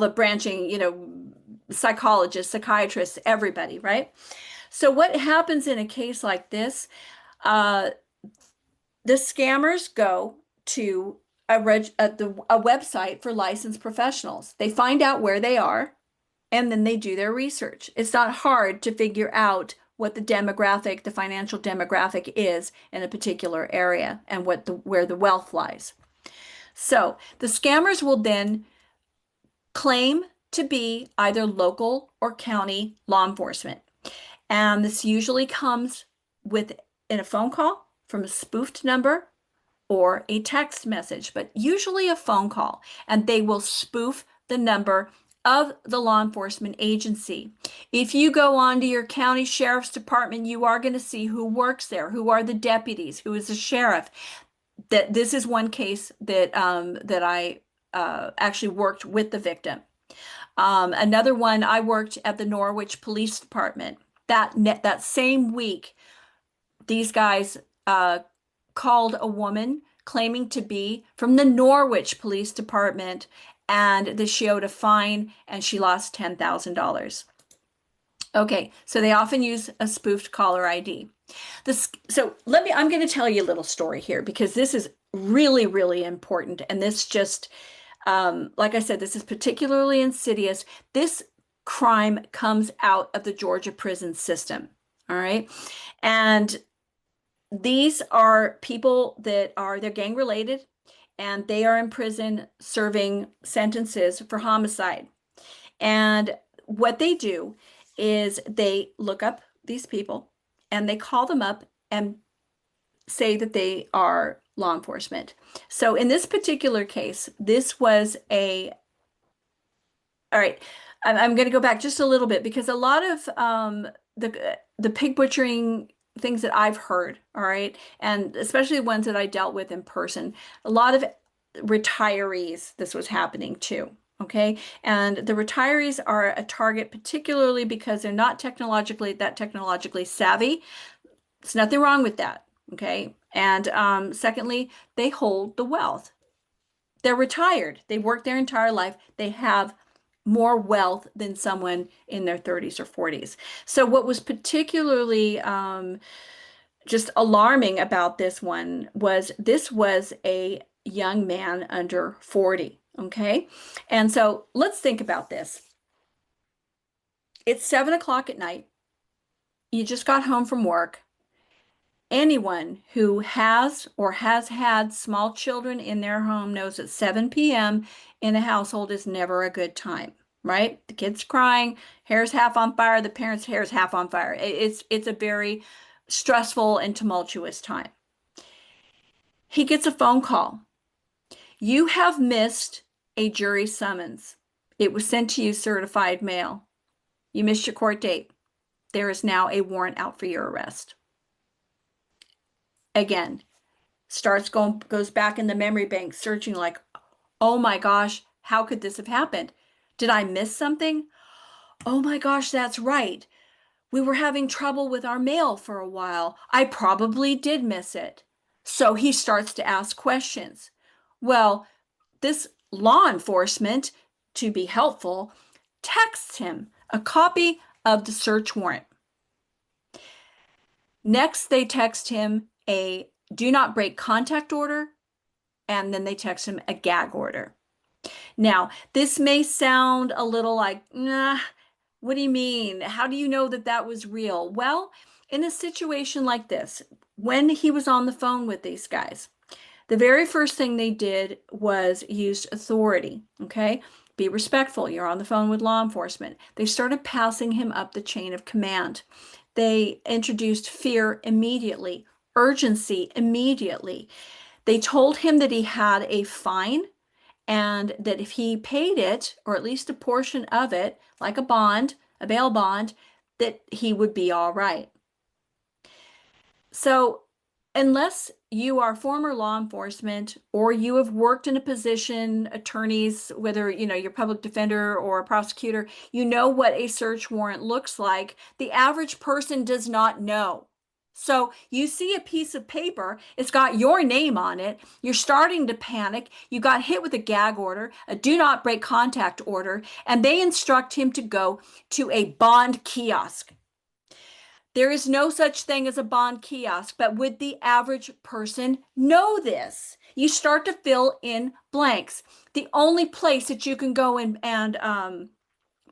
the branching, psychologists, psychiatrists, everybody, right? So what happens in a case like this? The scammers go to a website for licensed professionals. They find out where they are, and then they do their research. It's not hard to figure out what the financial demographic is in a particular area and where the wealth lies. So the scammers will then claim to be either local or county law enforcement. And this usually comes in a phone call from a spoofed number or a text message, but usually a phone call. And they will spoof the number of the law enforcement agency. If you go on to your county sheriff's department, you are going to see who works there, who are the deputies, who is the sheriff. This is one case that I actually worked with the victim. Another one, I worked at the Norwich Police Department. That same week, these guys called a woman claiming to be from the Norwich Police Department, and they showed a fine, and she lost $10,000. Okay, so they often use a spoofed caller ID. I'm going to tell you a little story here because this is really, really important, and this just, like I said, this is particularly insidious. This crime comes out of the Georgia prison system. All right, and These are people that are, they're gang related, and they are in prison serving sentences for homicide. And what they do is they look up these people and they call them up and say that they are law enforcement. So in this particular case, this was a, all right, I'm going to go back just a little bit because a lot of the pig butchering things that I've heard, all right, and especially ones that I dealt with in person, a lot of retirees, this was happening too. Okay. And the retirees are a target, particularly because they're not technologically savvy. There's nothing wrong with that. Okay. And secondly, they hold the wealth. They're retired. They worked their entire life. They have more wealth than someone in their 30s or 40s. So what was particularly just alarming about this one was this was a young man under 40. Okay. And so let's think about this. It's 7 o'clock at night. You just got home from work. Anyone who has or has had small children in their home knows that 7 p.m. in a household is never a good time, right? The kid's crying, hair's half on fire, the parents' hair's half on fire. It's a very stressful and tumultuous time. He gets a phone call. You have missed a jury summons. It was sent to you certified mail. You missed your court date. There is now a warrant out for your arrest. Again, goes back in the memory bank searching like, oh my gosh, how could this have happened? Did I miss something? Oh my gosh, that's right. We were having trouble with our mail for a while. I probably did miss it. So he starts to ask questions. Well, this law enforcement, to be helpful, texts him a copy of the search warrant. Next, they text him a do not break contact order, and then they text him a gag order. Now, this may sound a little like, nah, what do you mean? How do you know that that was real? Well, in a situation like this, when he was on the phone with these guys, the very first thing they did was use authority, okay? Be respectful. You're on the phone with law enforcement. They started passing him up the chain of command. They introduced fear immediately, urgency immediately. They told him that he had a fine and that if he paid it, or at least a portion of it, like a bond, a bail bond, that he would be all right. So, unless you are former law enforcement or you have worked in a position, attorneys, whether you're public defender or a prosecutor, you know what a search warrant looks like. The average person does not know. So you see a piece of paper, it's got your name on it, you're starting to panic, you got hit with a gag order, a do not break contact order, and they instruct him to go to a bond kiosk. There is no such thing as a bond kiosk, but would the average person know this? You start to fill in blanks. The only place that you can go in and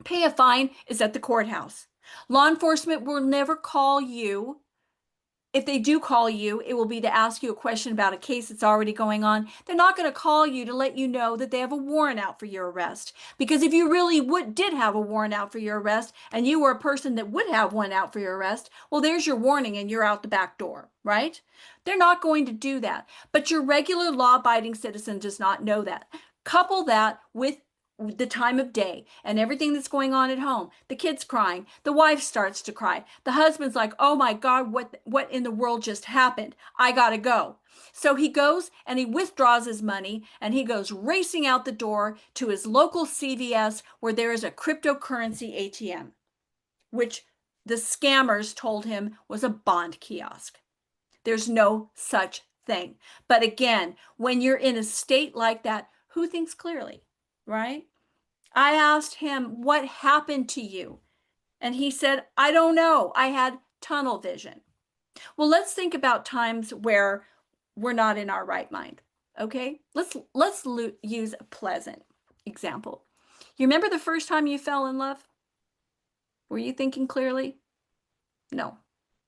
pay a fine is at the courthouse. Law enforcement will never call you. If they do call you, it will be to ask you a question about a case that's already going on. They're not going to call you to let you know that they have a warrant out for your arrest. Because if you really did have a warrant out for your arrest and you were a person that would have one out for your arrest, well, there's your warning and you're out the back door, right? They're not going to do that. But your regular law-abiding citizen does not know that. Couple that with the time of day and everything that's going on at home. The kid's crying. The wife starts to cry. The husband's like, "Oh my God, what in the world just happened? I gotta go." So he goes and he withdraws his money and he goes racing out the door to his local CVS where there is a cryptocurrency ATM, which the scammers told him was a bond kiosk. There's no such thing. But again, when you're in a state like that, who thinks clearly? Right? I asked him, what happened to you? And he said, I don't know. I had tunnel vision. Well, let's think about times where we're not in our right mind. Okay? Let's use a pleasant example. You remember the first time you fell in love? Were you thinking clearly? No.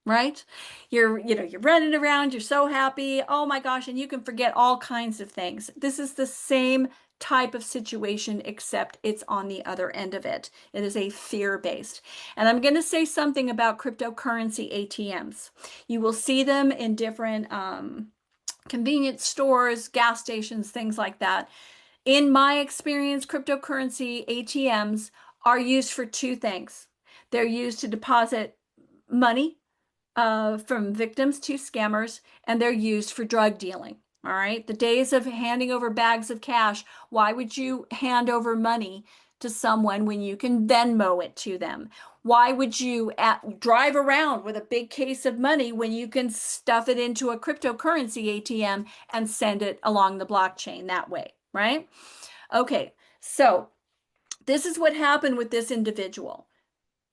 right? You're running around, you're so happy. Oh my gosh, and you can forget all kinds of things. This is the same type of situation, except it's on the other end of it. It is a fear-based. And I'm going to say something about cryptocurrency ATMs. You will see them in different convenience stores, gas stations, things like that. In my experience, cryptocurrency ATMs are used for two things. They're used to deposit money from victims to scammers, and they're used for drug dealing. All right. The days of handing over bags of cash, why would you hand over money to someone when you can Venmo it to them? Why would you drive around with a big case of money when you can stuff it into a cryptocurrency ATM and send it along the blockchain that way, right? Okay, so this is what happened with this individual.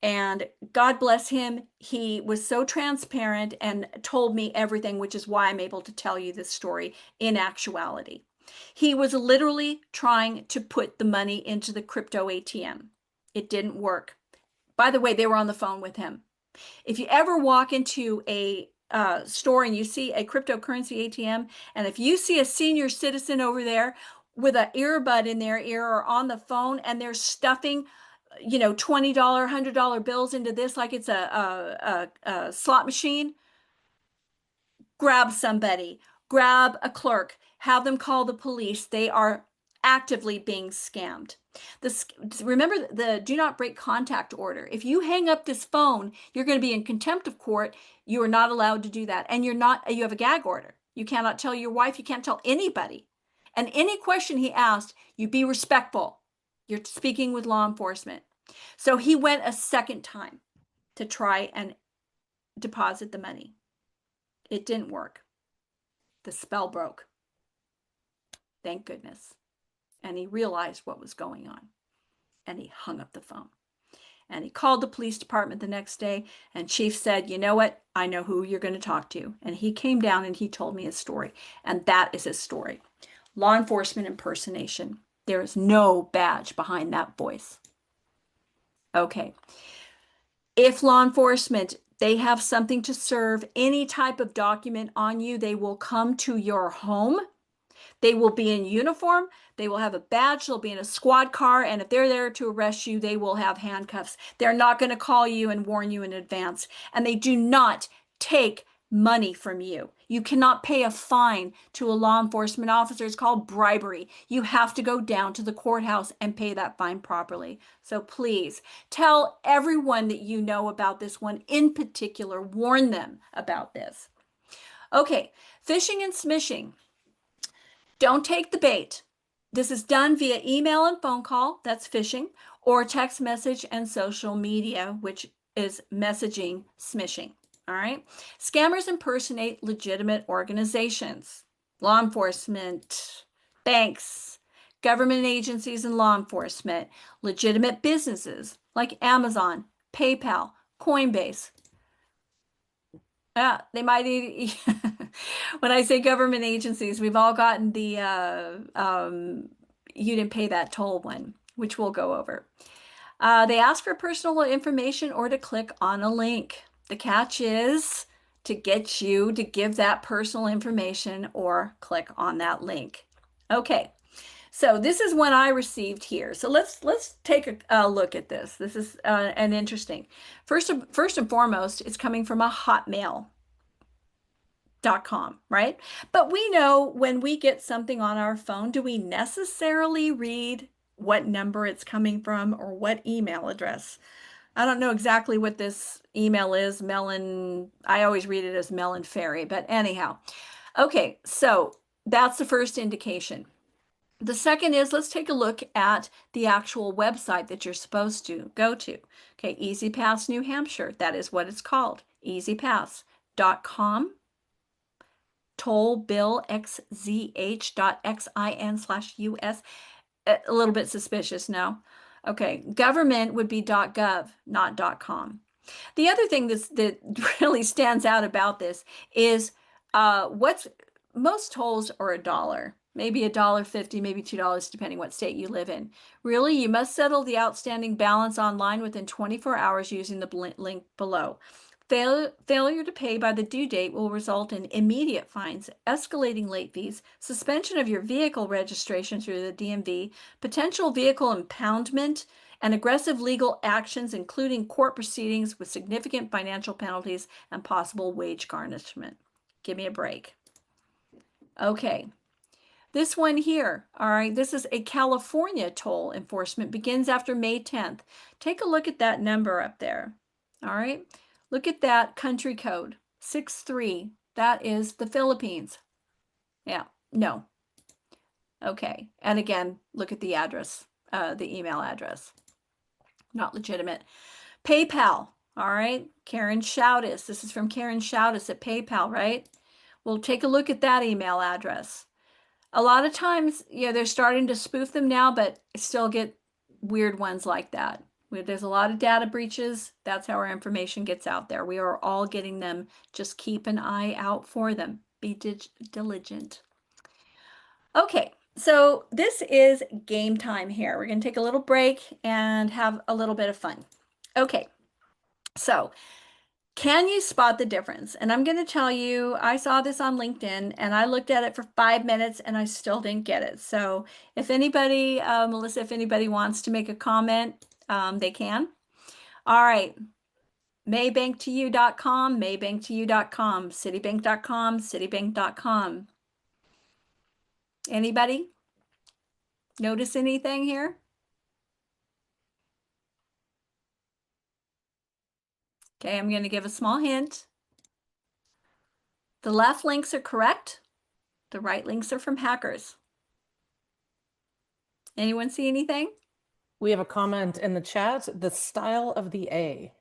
And God bless him, he was so transparent and told me everything, which is why I'm able to tell you this story in actuality. He was literally trying to put the money into the crypto ATM. It didn't work. By the way, they were on the phone with him. If you ever walk into a store and you see a cryptocurrency ATM, and if you see a senior citizen over there with an earbud in their ear or on the phone and they're stuffing $20, $100 bills into this like it's a slot machine, grab somebody, grab a clerk, have them call the police. They are actively being scammed. Remember the do not break contact order. If you hang up this phone, you're going to be in contempt of court. You are not allowed to do that. And you have a gag order. You cannot tell your wife, you can't tell anybody. And any question he asked, you be respectful. You're speaking with law enforcement. So he went a second time to try and deposit the money. It didn't work. The spell broke. Thank goodness. And he realized what was going on. And he hung up the phone. And he called the police department the next day. And Chief said, you know what? I know who you're going to talk to. And he came down and he told me his story. And that is his story. Law enforcement impersonation. There is no badge behind that voice. Okay. If law enforcement, they have something to serve, any type of document on you, they will come to your home. They will be in uniform. They will have a badge. They'll be in a squad car. And if they're there to arrest you, they will have handcuffs. They're not going to call you and warn you in advance. And they do not take money from you. You cannot pay a fine to a law enforcement officer. It's called bribery. You have to go down to the courthouse and pay that fine properly. So please tell everyone that you know about this one in particular. Warn them about this. Okay, phishing and smishing. Don't take the bait. This is done via email and phone call, that's phishing, or text message and social media, which is messaging smishing. All right. Scammers impersonate legitimate organizations, law enforcement, banks, government agencies and law enforcement, legitimate businesses like Amazon, PayPal, Coinbase. They might even, when I say government agencies, we've all gotten the you didn't pay that toll one, which we'll go over. They ask for personal information or to click on a link. The catch is to get you to give that personal information or click on that link. Okay, so this is one I received here. So let's take a look at this. This is an interesting. First and foremost, it's coming from a hotmail.com, right? But we know when we get something on our phone, do we necessarily read what number it's coming from or what email address? I don't know exactly what this email is, Melon. I always read it as Melon Fairy, but anyhow. Okay, so that's the first indication. The second is, let's take a look at the actual website that you're supposed to go to. Okay, Easy Pass New Hampshire, that is what it's called, easypass.com, tollbillxzh.xin/US. A little bit suspicious, no? Okay, government would be .gov, not .com. The other thing that really stands out about this is most tolls are $1, maybe $1.50, maybe $2, depending what state you live in. Really, you must settle the outstanding balance online within 24 hours using the link below. Failure to pay by the due date will result in immediate fines, escalating late fees, suspension of your vehicle registration through the DMV, potential vehicle impoundment, and aggressive legal actions, including court proceedings with significant financial penalties and possible wage garnishment. Give me a break. Okay. This one here, all right, this is a California toll enforcement, begins after May 10th. Take a look at that number up there, all right? Look at that country code, 63. That is the Philippines. Yeah, no. Okay, and again, look at the address, the email address. Not legitimate. PayPal, all right? Karen Shoutis. This is from Karen Shoutis at PayPal, right? Well, take a look at that email address. A lot of times, yeah, they're starting to spoof them now, but still get weird ones like that. There's a lot of data breaches. That's how our information gets out there. We are all getting them. Just keep an eye out for them. Be diligent. Okay, so this is game time here. We're going to take a little break and have a little bit of fun. Okay, so can you spot the difference? And I'm going to tell you, I saw this on LinkedIn and I looked at it for 5 minutes and I still didn't get it. So if anybody, Melissa, if anybody wants to make a comment, they can. All right. Maybanktoyou.com, maybanktoyou.com, citibank.com, citibank.com. Anybody notice anything here? Okay, I'm going to give a small hint. The left links are correct. The right links are from hackers. Anyone see anything? We have a comment in the chat, the style of the A.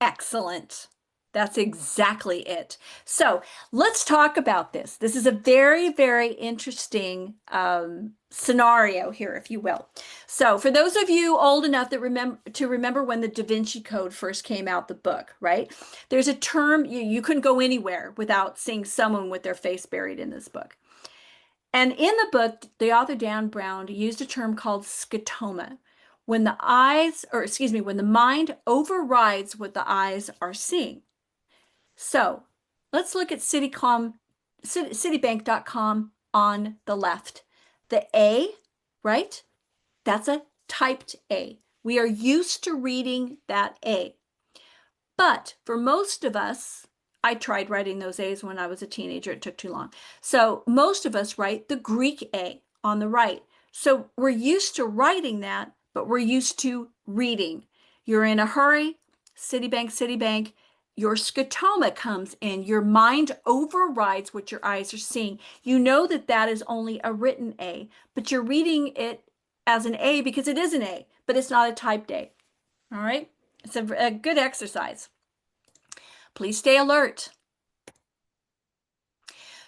Excellent. That's exactly it. So let's talk about this. This is a very, very interesting scenario here, if you will. So for those of you old enough that remember when the Da Vinci Code first came out, the book, right? There's a term, you couldn't go anywhere without seeing someone with their face buried in this book. And in the book, the author Dan Brown used a term called scotoma. When the mind overrides what the eyes are seeing. So let's look at citibank.com on the left. The A, right? That's a typed A. We are used to reading that A. But for most of us, I tried writing those A's when I was a teenager. It took too long. So most of us write the Greek A on the right. So we're used to writing that, but we're used to reading. You're in a hurry, Citibank, your scotoma comes in. Your mind overrides what your eyes are seeing. You know that that is only a written A, but you're reading it as an A because it is an A, but it's not a typed A. All right? It's a good exercise. Please stay alert.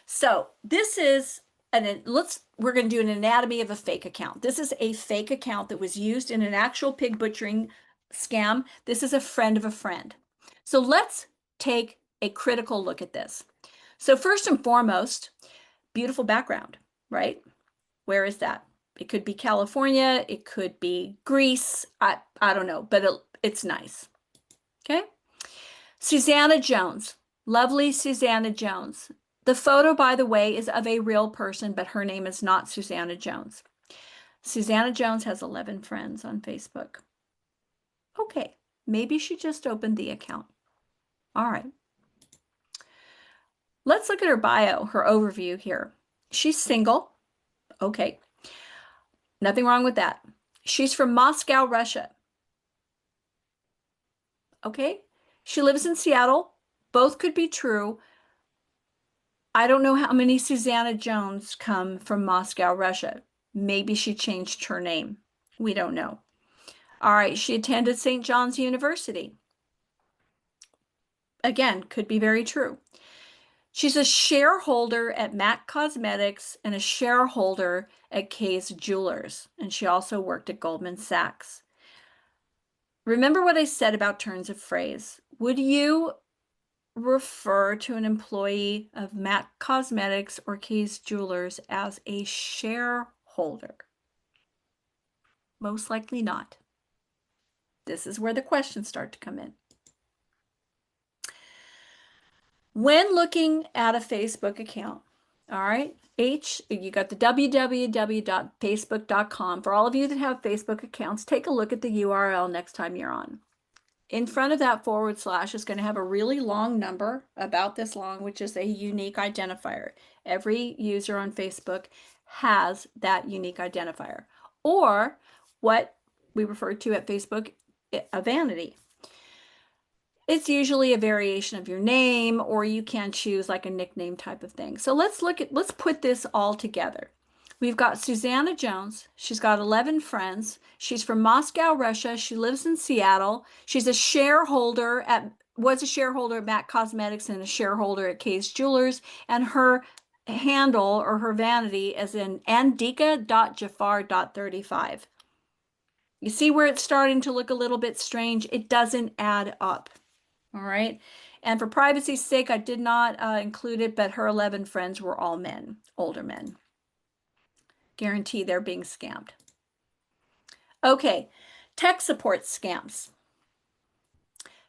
So this is we're going to do an anatomy of a fake account. This is a fake account that was used in an actual pig butchering scam. This is a friend of a friend. So let's take a critical look at this. So first and foremost, beautiful background, right? Where is that? It could be California. It could be Greece. I don't know, but it's nice. Okay. Susanna Jones, lovely Susanna Jones. The photo, by the way, is of a real person, but her name is not Susanna Jones. Susanna Jones has 11 friends on Facebook. Okay, maybe she just opened the account. All right. Let's look at her bio, her overview here. She's single. Okay. Nothing wrong with that. She's from Moscow, Russia. Okay. She lives in Seattle. Both could be true. I don't know how many Susanna Jones come from Moscow, Russia. Maybe she changed her name. We don't know. All right, she attended St. John's University. Again, could be very true. She's a shareholder at MAC Cosmetics and a shareholder at Kay's Jewelers. And she also worked at Goldman Sachs. Remember what I said about turns of phrase. Would you refer to an employee of MAC Cosmetics or Kay's Jewelers as a shareholder? Most likely not. This is where the questions start to come in. When looking at a Facebook account, all right, you got the www.facebook.com. For all of you that have Facebook accounts, take a look at the URL next time you're on. In front of that forward slash is going to have a really long number, about this long, which is a unique identifier. Every user on Facebook has that unique identifier, or what we refer to at Facebook, a vanity. It's usually a variation of your name, or you can choose like a nickname type of thing. So let's put this all together. We've got Susanna Jones. She's got 11 friends. She's from Moscow, Russia. She lives in Seattle. She's a shareholder was a shareholder at MAC Cosmetics and a shareholder at Kay's Jewelers. And her handle, or her vanity, is in andika.jafar.35. You see where it's starting to look a little bit strange? It doesn't add up. All right. And for privacy's sake, I did not include it, but her 11 friends were all men, older men. Guarantee they're being scammed. Okay. Tech support scams.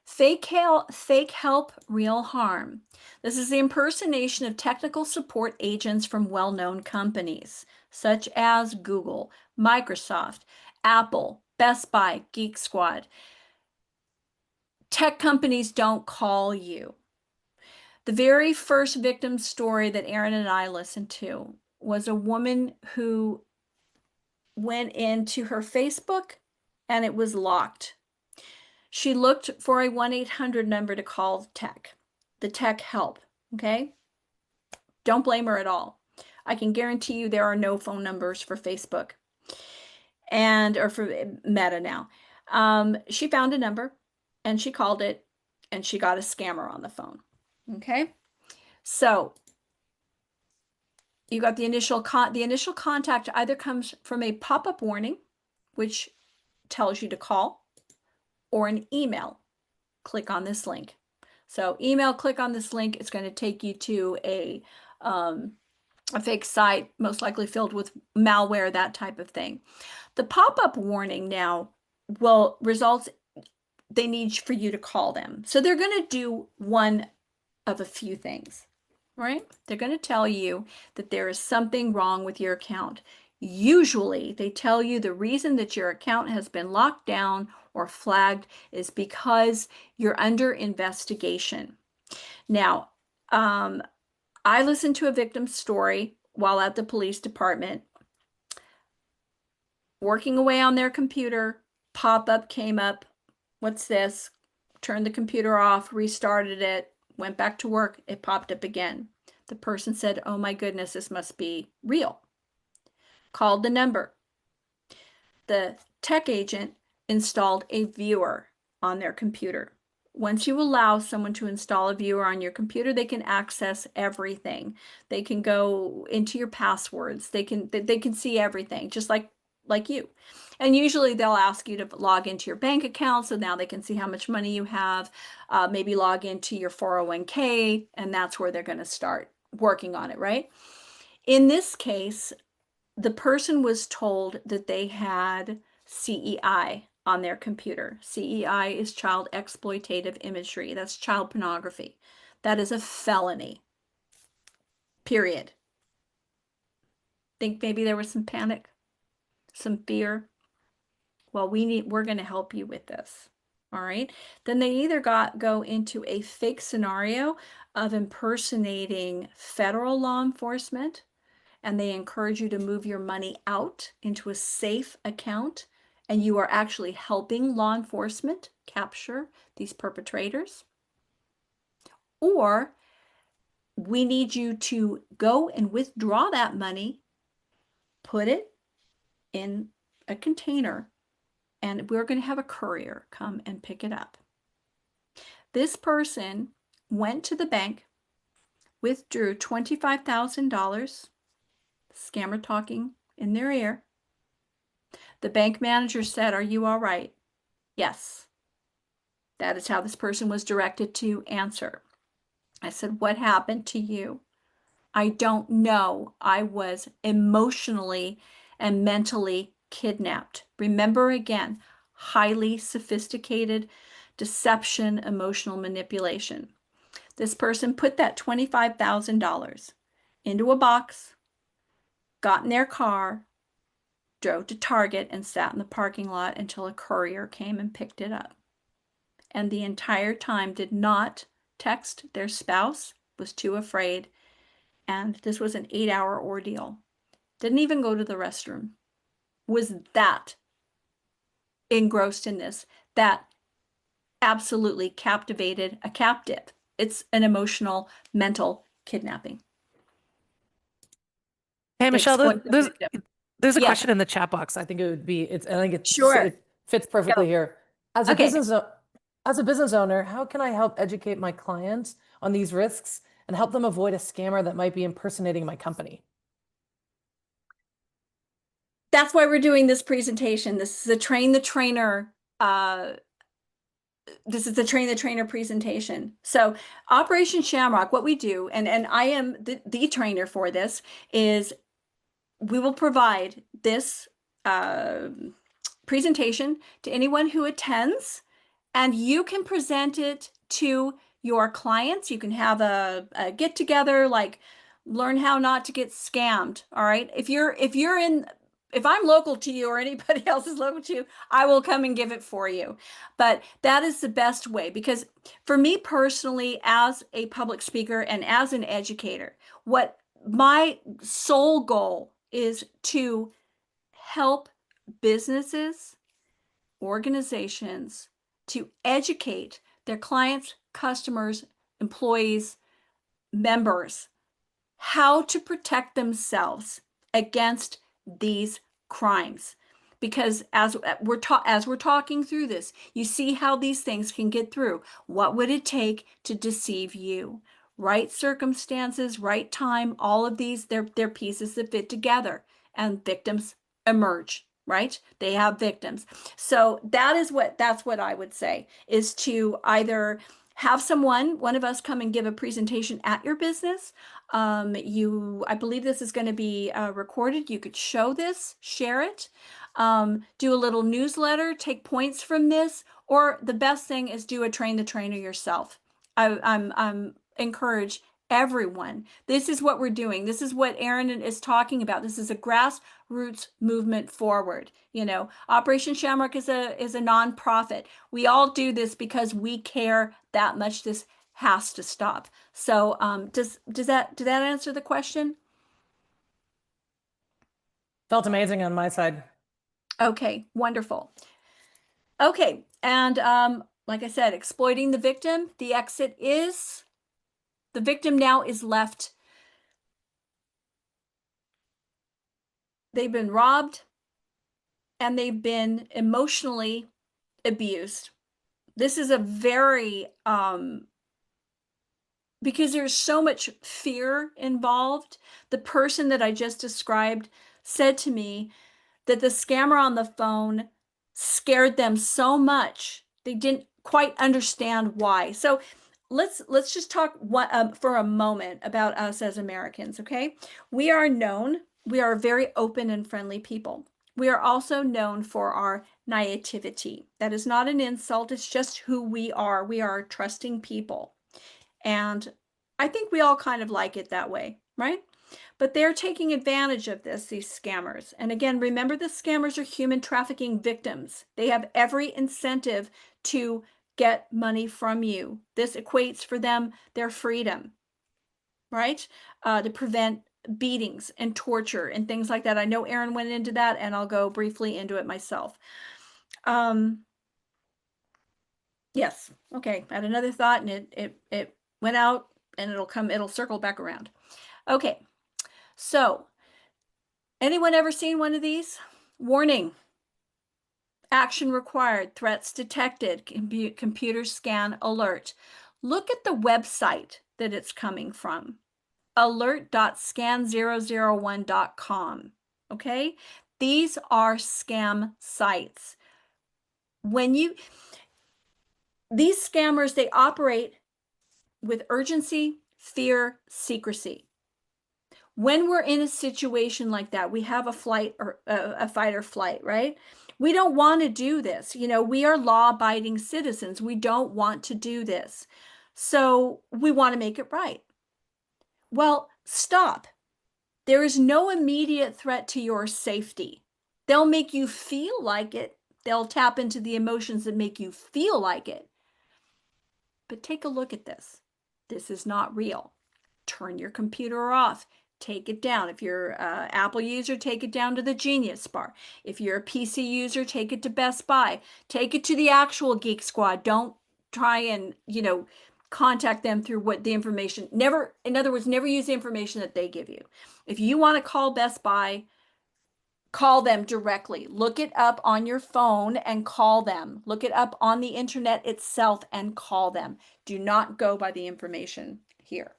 Fake help, real harm. This is the impersonation of technical support agents from well-known companies, such as Google, Microsoft, Apple, Best Buy, Geek Squad. Tech companies don't call you. The very first victim story that Aaron and I listened to was a woman who went into her Facebook and it was locked. She looked for a 1-800 number to call the tech help. Okay. Don't blame her at all. I can guarantee you there are no phone numbers for Facebook or for Meta now. She found a number and she called it and she got a scammer on the phone. Okay. So you got the initial contact either comes from a pop-up warning, which tells you to call, or an email. Click on this link. So email, click on this link. It's going to take you to a fake site, most likely filled with malware, that type of thing. The pop-up warning now will result, they need for you to call them. So they're going to do one of a few things, right? They're going to tell you that there is something wrong with your account. Usually they tell you the reason that your account has been locked down or flagged is because you're under investigation. Now, I listened to a victim's story while at the police department, working away on their computer. Pop-up came up. What's this? Turned the computer off, restarted it, went back to work. It popped up again. The person said, "Oh my goodness, this must be real." Called the number. The tech agent installed a viewer on their computer. Once you allow someone to install a viewer on your computer, they can access everything. They can go into your passwords. They can see everything, just like you. And usually they'll ask you to log into your bank account, so now they can see how much money you have, maybe log into your 401k, and that's where they're going to start working on it, right? In this case, the person was told that they had CEI on their computer. CEI is child exploitative imagery. That's child pornography. That is a felony. Period. Think maybe there was some panic, some fear. Well, we're going to help you with this. All right. Then they either go into a fake scenario of impersonating federal law enforcement, and they encourage you to move your money out into a safe account, and you are actually helping law enforcement capture these perpetrators. Or we need you to go and withdraw that money, put it in a container, and we're going to have a courier come and pick it up. This person went to the bank, withdrew $25,000, scammer talking in their ear. The bank manager said, "Are you all right?" Yes. That is how this person was directed to answer. I said, "What happened to you?" "I don't know. I was emotionally and mentally kidnapped." Remember again, highly sophisticated deception, emotional manipulation. This person put that $25,000 into a box, got in their car, drove to Target, and sat in the parking lot until a courier came and picked it up. And the entire time did not text their spouse, was too afraid. And this was an 8-hour ordeal. Didn't even go to the restroom. Was that engrossed in this, that absolutely captivated a captive. It's an emotional, mental kidnapping. Hey, Michelle, Exploit the victim. there's a Yes, question in the chat box. I think it would be, I think sure. it fits perfectly Go. here. As a Okay. as a business owner, how can I help educate my clients on these risks and help them avoid a scammer that might be impersonating my company? That's why we're doing this presentation. This is a train the trainer. This is the train the trainer presentation. So Operation Shamrock, what we do, and I am the trainer for this, is we will provide this uh, presentation to anyone who attends, and you can present it to your clients. You can have a get together, like learn how not to get scammed. All right. If I'm local to you or anybody else is local to you, I will come and give it for you. But that is the best way, because for me personally, as a public speaker and as an educator, what my sole goal is to help businesses, organizations to educate their clients, customers, employees, members how to protect themselves against these crimes. Because as we're talking through this, you see how these things can get through. What would it take to deceive you? Right circumstances, right time, all of these, they're pieces that fit together, and victims emerge, right? They have victims. So that's what I would say, is to either have one of us come and give a presentation at your business. I believe this is going to be recorded. You could show this, share it, do a little newsletter, take points from this, or the best thing is do a train the trainer yourself. I'm encourage everyone. This is what we're doing. This is what Aaron is talking about. This is a grassroots movement forward. Operation Shamrock is a nonprofit. We all do this because we care that much. This has to stop. So, did that answer the question? Felt amazing on my side. Okay, wonderful. Okay, and like I said, exploiting the victim. The exit is the victim now is left. They've been robbed and they've been emotionally abused. This is a very because there's so much fear involved. The person that I just described said to me that the scammer on the phone scared them so much they didn't quite understand why. So let's just talk for a moment about us as Americans, okay? We are very open and friendly people. We are also known for our naivety. That is not an insult, it's just who we are. We are trusting people. And I think we all kind of like it that way, right? But they're taking advantage of this, these scammers. And again, remember, the scammers are human trafficking victims. They have every incentive to get money from you. This equates for them their freedom, right? To prevent beatings and torture and things like that. I know Aaron went into that, and I'll go briefly into it myself. Yes, okay. I had another thought, and it went out, and it'll circle back around. Okay, so anyone ever seen one of these? Warning. Action required. Threats detected. Computer scan alert. Look at the website that it's coming from. alert.scan001.com. Okay? These are scam sites. These scammers, they operate with urgency, fear, secrecy. When we're in a situation like that, we have a fight or flight, right? We don't want to do this. We are law-abiding citizens. We don't want to do this. So we want to make it right. Well, stop. There is no immediate threat to your safety. They'll make you feel like it. They'll tap into the emotions that make you feel like it. But take a look at this. This is not real. Turn your computer off. Take it down. If you're an Apple user, take it down to the Genius Bar. If you're a PC user, take it to Best Buy. Take it to the actual Geek Squad. Don't try and, contact them through what the information, never, in other words, never use the information that they give you. If you want to call Best Buy, call them directly. Look it up on your phone and call them. Look it up on the internet itself and call them. Do not go by the information here.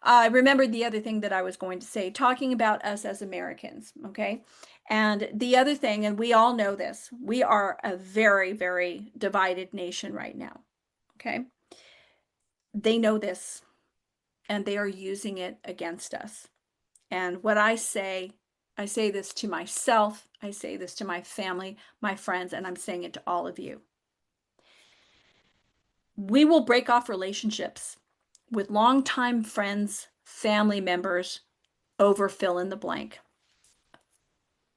I remembered the other thing that I was going to say, talking about us as Americans, okay? And the other thing, and we all know this, we are a very, very divided nation right now, okay? They know this, and they are using it against us. And what I say this to myself, I say this to my family, my friends, and I'm saying it to all of you. We will break off relationships with longtime friends, family members over fill in the blank.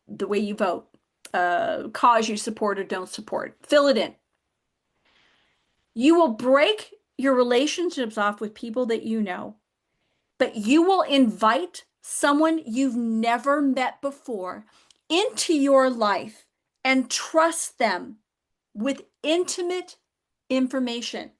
The way you vote, cause you support or don't support, fill it in. You will break your relationships off with people that you know, but you will invite someone you've never met before into your life and trust them with intimate information.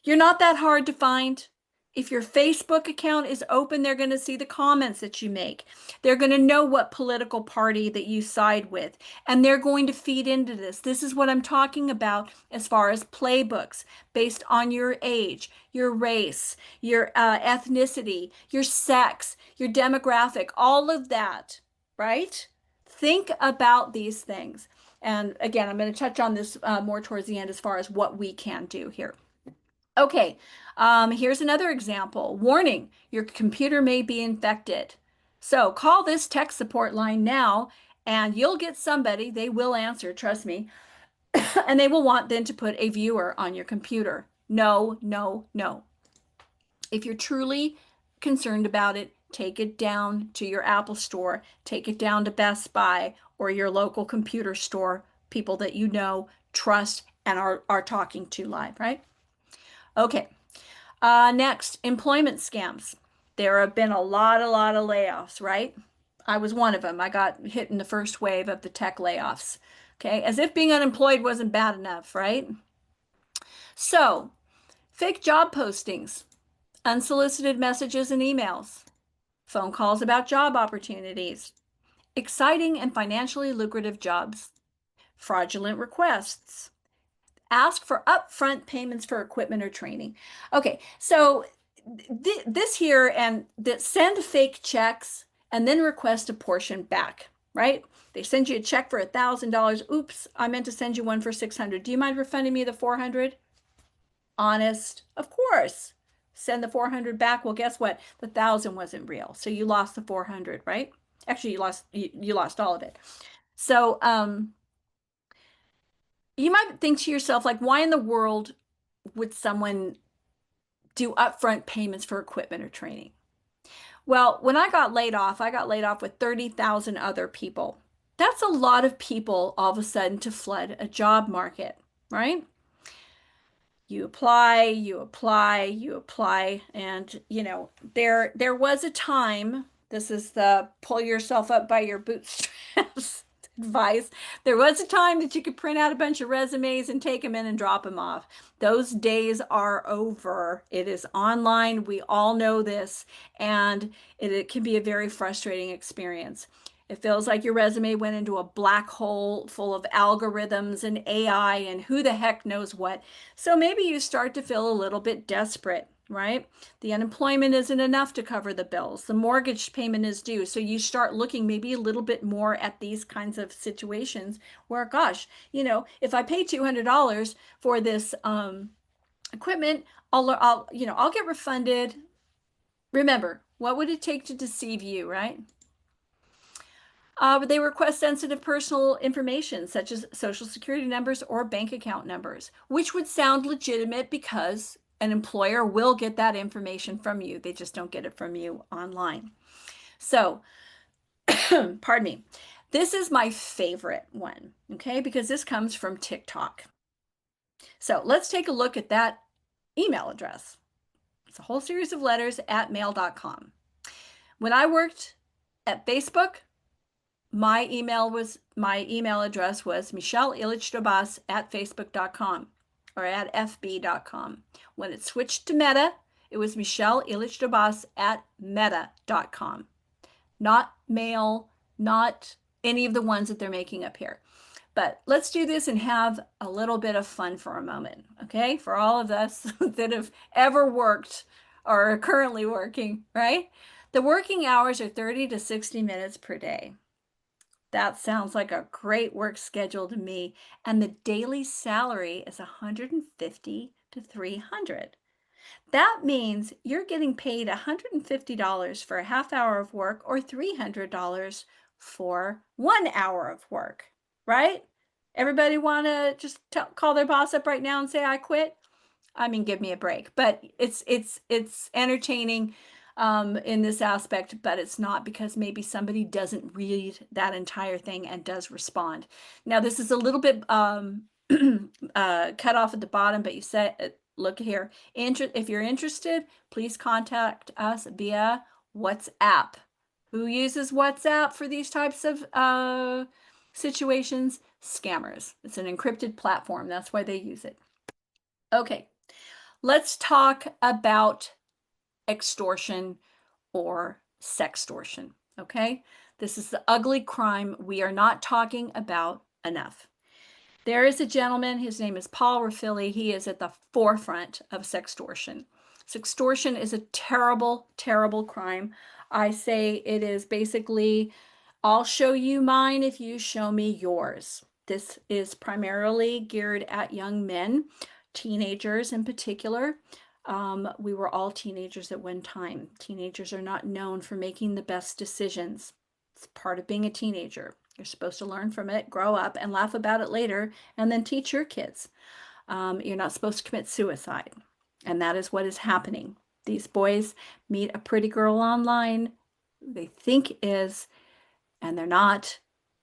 You're not that hard to find. If your Facebook account is open, they're going to see the comments that you make. They're going to know what political party that you side with, and they're going to feed into this. This is what I'm talking about as far as playbooks based on your age, your race, your ethnicity, your sex, your demographic, all of that, right? Think about these things. And again, I'm going to touch on this more towards the end as far as what we can do here. Okay, here's another example. Warning, your computer may be infected. So call this tech support line now and you'll get somebody, they will answer, trust me, and they will want then to put a viewer on your computer. No, no, no. If you're truly concerned about it, take it down to your Apple store, take it down to Best Buy or your local computer store, people that you know, trust, and are talking to live, right? Okay. Next, employment scams. There have been a lot of layoffs, right? I was one of them. I got hit in the first wave of the tech layoffs. Okay, as if being unemployed wasn't bad enough, right? So, fake job postings, unsolicited messages and emails, phone calls about job opportunities, exciting and financially lucrative jobs, fraudulent requests, ask for upfront payments for equipment or training. Okay, so this here and that send fake checks and then request a portion back, right? They send you a check for $1,000. Oops, I meant to send you one for 600. Do you mind refunding me the 400? Honest, of course. Send the 400 back. Well, guess what? The 1,000 wasn't real. So you lost the 400, right? Actually, you lost all of it. So you might think to yourself, like, why in the world would someone do upfront payments for equipment or training? Well, when I got laid off with 30,000 other people. That's a lot of people all of a sudden to flood a job market, right? You apply, you apply, you apply, and there was a time, this is the pull yourself up by your bootstraps advice. There was a time that you could print out a bunch of resumes and take them in and drop them off. Those days are over. It is online. We all know this, and it can be a very frustrating experience. It feels like your resume went into a black hole full of algorithms and AI and who the heck knows what. So maybe you start to feel a little bit desperate, right? The unemployment isn't enough to cover the bills. The mortgage payment is due. So you start looking maybe a little bit more at these kinds of situations where, gosh, if I pay $200 for this equipment, I'll get refunded. Remember, what would it take to deceive you, right? They request sensitive personal information, such as social security numbers or bank account numbers, which would sound legitimate because an employer will get that information from you. They just don't get it from you online. So, pardon me. This is my favorite one, okay, because this comes from TikTok. So let's take a look at that email address. It's a whole series of letters at mail.com. When I worked at Facebook, my email address was michelle.illich at facebook.com or at fb.com. When it switched to Meta, it was michelle.illich at meta.com. Not mail, not any of the ones that they're making up here. But let's do this and have a little bit of fun for a moment, okay? For all of us that have ever worked or are currently working, right? The working hours are 30 to 60 minutes per day. That sounds like a great work schedule to me. And the daily salary is 150 to 300. That means you're getting paid $150 for a half hour of work or $300 for 1 hour of work, right? Everybody want to just call their boss up right now and say, I quit? I mean, give me a break. But it's entertaining in this aspect, but it's not because maybe somebody doesn't read that entire thing and does respond. Now, this is a little bit cut off at the bottom, but you said, look here. If you're interested, please contact us via WhatsApp. Who uses WhatsApp for these types of situations? Scammers. It's an encrypted platform. That's why they use it. Okay, let's talk about extortion or sextortion. Okay, this is the ugly crime we are not talking about enough. There is a gentleman, his name is Paul Rafili. He is at the forefront of sextortion. Sextortion is a terrible, terrible crime. I say it is basically, I'll show you mine if you show me yours. This is primarily geared at young men, teenagers in particular. We were all teenagers at one time. Teenagers are not known for making the best decisions. It's part of being a teenager. You're supposed to learn from it, grow up, and laugh about it later, and then teach your kids. You're not supposed to commit suicide. And that is what is happening. These boys meet a pretty girl online, they think is, and they're not.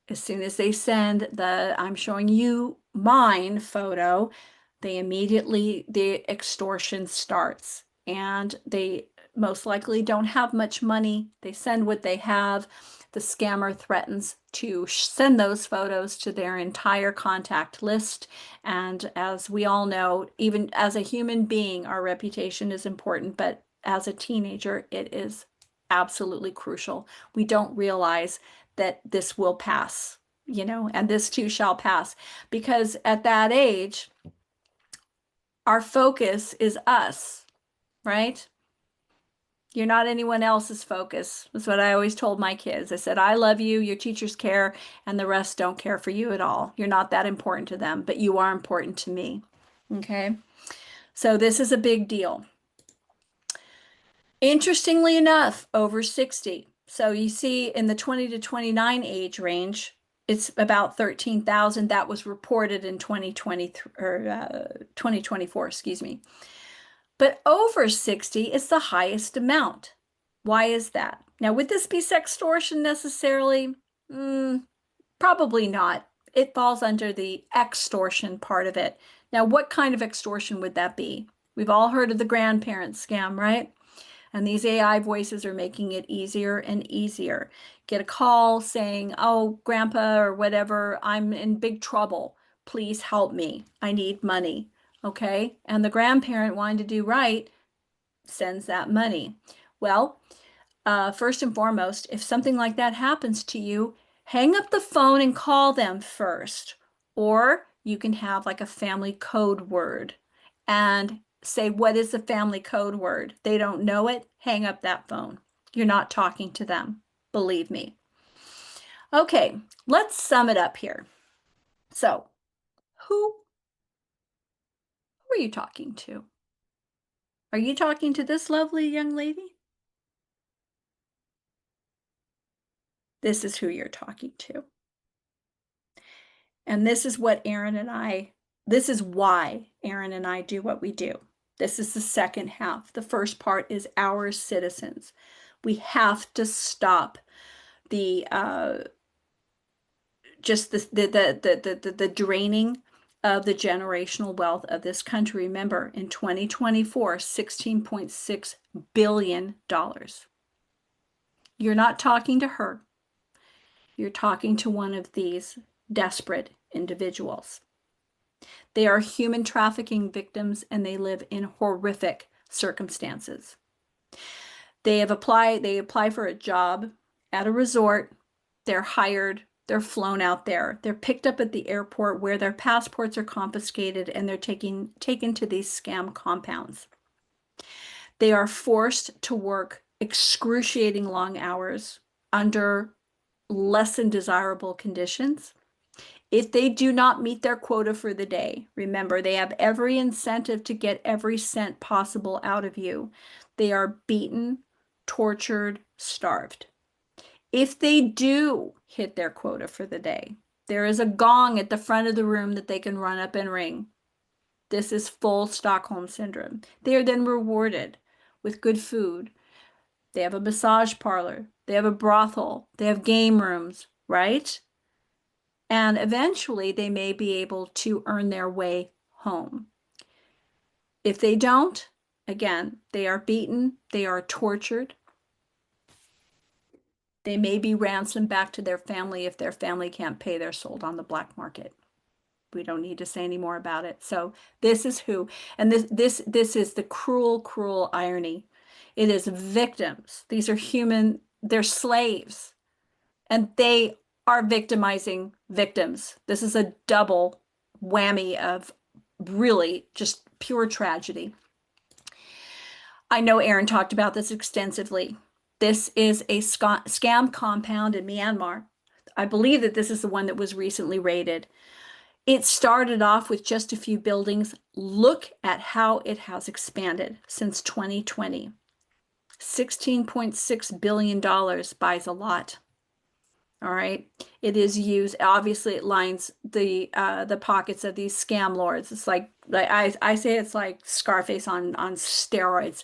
As soon as they send the I'm showing you mine photo, the extortion starts. And they most likely don't have much money. They send what they have. The scammer threatens to send those photos to their entire contact list. And as we all know, even as a human being, our reputation is important, but as a teenager, it is absolutely crucial. We don't realize that this will pass, and this too shall pass. Because at that age, our focus is us, right? You're not anyone else's focus. That's what I always told my kids. I said, I love you, your teachers care, and the rest don't care for you at all. You're not that important to them, but you are important to me. Okay? So this is a big deal. Interestingly enough, over 60. So you see in the 20 to 29 age range, it's about 13,000 that was reported in 2020 or 2024, excuse me. But over 60 is the highest amount. Why is that? Now, would this be sextortion necessarily? Probably not. It falls under the extortion part of it. Now, what kind of extortion would that be? We've all heard of the grandparent scam, right? And these AI voices are making it easier and easier. Get a call saying, oh, grandpa or whatever, I'm in big trouble. Please help me. I need money. Okay. And the grandparent wanting to do right sends that money. Well, first and foremost, if something like that happens to you, hang up the phone and call them first. Or you can have like a family code word and say, what is the family code word? They don't know it, hang up that phone. You're not talking to them, believe me. Okay, let's sum it up here. So, who are you talking to? Are you talking to this lovely young lady? this is who you're talking to. And this is what this is why Aaron and I do what we do. This is the second half. The first part is our citizens. We have to stop the just the draining of the generational wealth of this country. Remember, in 2024, $16.6 billion. You're not talking to her. You're talking to one of these desperate individuals. They are human trafficking victims and they live in horrific circumstances. They apply for a job at a resort. They're hired. They're flown out there. They're picked up at the airport where their passports are confiscated and they're taken to these scam compounds. They are forced to work excruciating long hours under less than desirable conditions. If they do not meet their quota for the day, remember, they have every incentive to get every cent possible out of you. They are beaten, tortured, starved. If they do hit their quota for the day, there is a gong at the front of the room that they can run up and ring. This is full Stockholm syndrome. They are then rewarded with good food. They have a massage parlor. They have a brothel. They have game rooms, right? And eventually they may be able to earn their way home. If they don't, again, they are beaten, they are tortured. They may be ransomed back to their family. If their family can't pay, they're sold on the black market. We don't need to say any more about it. So this is who, and this is the cruel, cruel irony. It is victims. These are human, they're slaves, and they are victimizing victims. This is a double whammy of really just pure tragedy. I know Aaron talked about this extensively. This is a scam compound in Myanmar. I believe that this is the one that was recently raided. It started off with just a few buildings. Look at how it has expanded since 2020. $16.6 billion buys a lot. All right. It is used, obviously it lines the pockets of these scam lords. It's like I say it's like Scarface on steroids.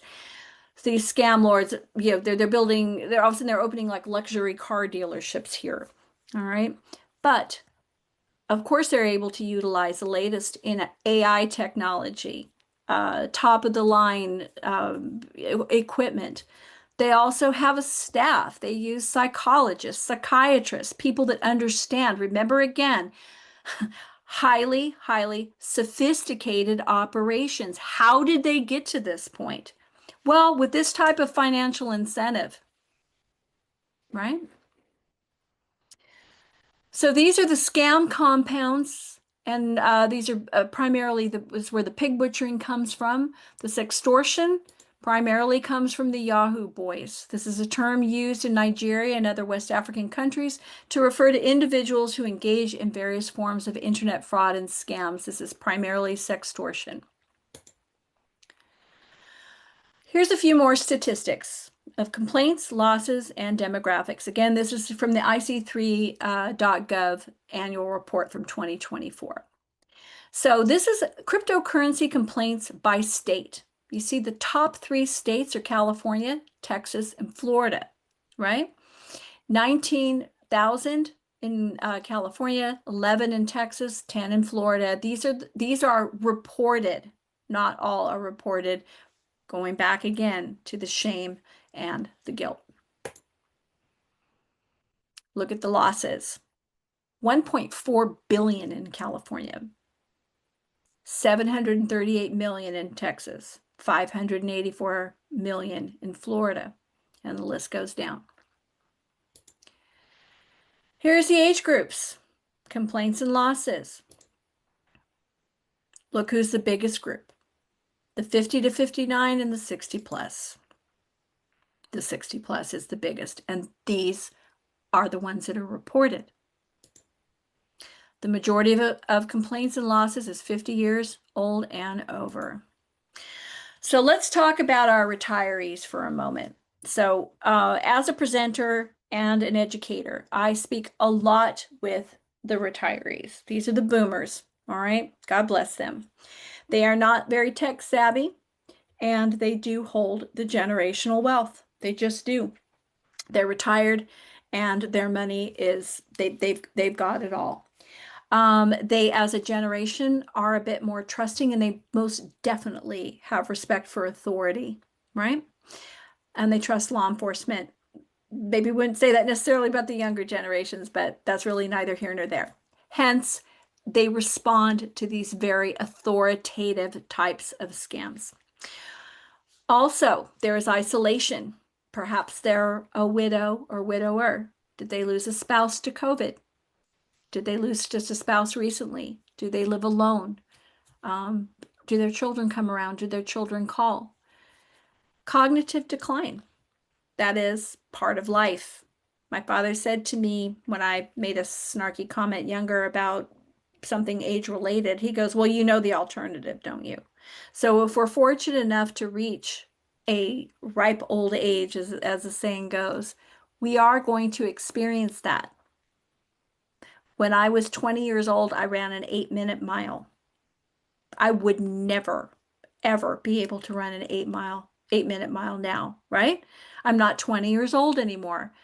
So these scam lords, you know, they're building, they're all of a sudden they're opening like luxury car dealerships here. All right. But of course they're able to utilize the latest in AI technology, top of the line equipment. They also have a staff. They use psychologists, psychiatrists, people that understand. Remember again, highly, highly sophisticated operations. How did they get to this point? Well, with this type of financial incentive, right? So these are the scam compounds, and these are primarily is where the pig butchering comes from. The sextortion primarily comes from the Yahoo boys. This is a term used in Nigeria and other West African countries to refer to individuals who engage in various forms of internet fraud and scams. This is primarily sextortion. Here's a few more statistics of complaints, losses, and demographics. Again, this is from the IC3.gov annual report from 2024. So this is cryptocurrency complaints by state. You see the top 3 states are California, Texas, and Florida, right? 19,000 in California, 11 in Texas, 10 in Florida. These are reported. Not all are reported. Going back again to the shame and the guilt. Look at the losses. 1.4 billion in California, 738 million in Texas, 584 million in Florida, and the list goes down. Here's the age groups, complaints and losses. Look who's the biggest group. The 50 to 59 and the 60 plus. The 60 plus is the biggest, and these are the ones that are reported. The majority of complaints and losses is 50 years old and over. So let's talk about our retirees for a moment. So as a presenter, and an educator. I speak a lot with the retirees. These are the boomers, all right? God bless them. They are not very tech savvy, and they do hold the generational wealth. They just do. They're retired, and their money is they've got it all. They, as a generation, are a bit more trusting, and they most definitely have respect for authority, right? And they trust law enforcement. Maybe wouldn't say that necessarily about the younger generations, but that's really neither here nor there. Hence, they respond to these very authoritative types of scams. Also, there is isolation. Perhaps they're a widow or widower. Did they lose a spouse to COVID? Did they lose just a spouse recently? Do they live alone? Um, do their children come around? Do their children call? Cognitive decline. That is part of life. My father said to me when I made a snarky comment younger about something age related, he goes, "Well, you know the alternative, don't you?" So if we're fortunate enough to reach a ripe old age, as the saying goes, we are going to experience that. When I was 20 years old, I ran an 8-minute mile. I would never, ever be able to run an 8-minute mile now, right? I'm not 20 years old anymore.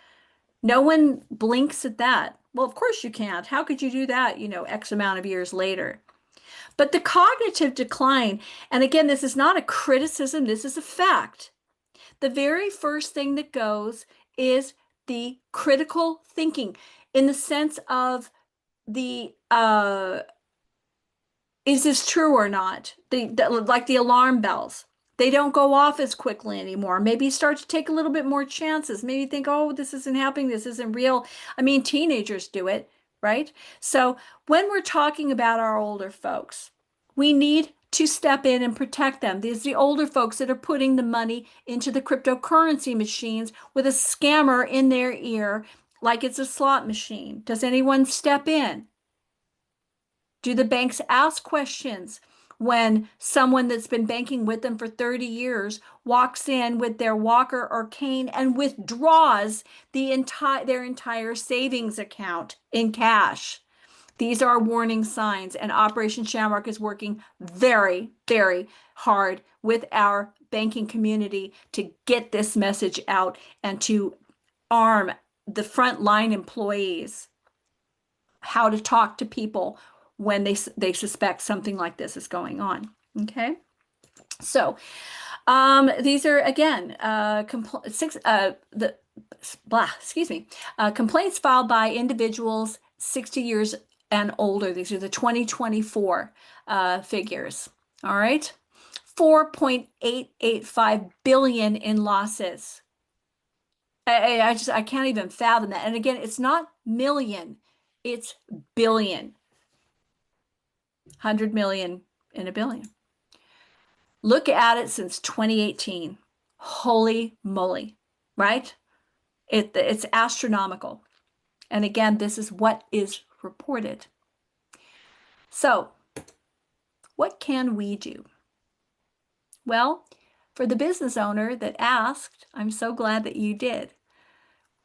No one blinks at that. Well, of course you can't. How could you do that, X amount of years later? But the cognitive decline, and again, this is not a criticism, this is a fact. The very first thing that goes is the critical thinking in the sense of the is this true or not? Like the alarm bells. They don't go off as quickly anymore. Maybe you start to take a little bit more chances. Maybe you think, oh, this isn't happening. This isn't real. I mean, teenagers do it, right? So when we're talking about our older folks, we need to step in and protect them. These are the older folks that are putting the money into the cryptocurrency machines with a scammer in their ear like it's a slot machine. Does anyone step in? Do the banks ask questions when someone that's been banking with them for 30 years walks in with their walker or cane and withdraws their entire savings account in cash? These are warning signs, and Operation Shamrock is working very, very hard with our banking community to get this message out and to arm the frontline employees how to talk to people when they suspect something like this is going on. Okay, so these are again complaints filed by individuals 60 years and older. These are the 2024 figures. All right, 4.885 billion in losses. I can't even fathom that. And again, it's not million, it's billion. 100 million in a billion. Look at it since 2018. Holy moly, right? It's astronomical. And again, this is what is reported. So, what can we do? Well, for the business owner that asked, I'm so glad that you did.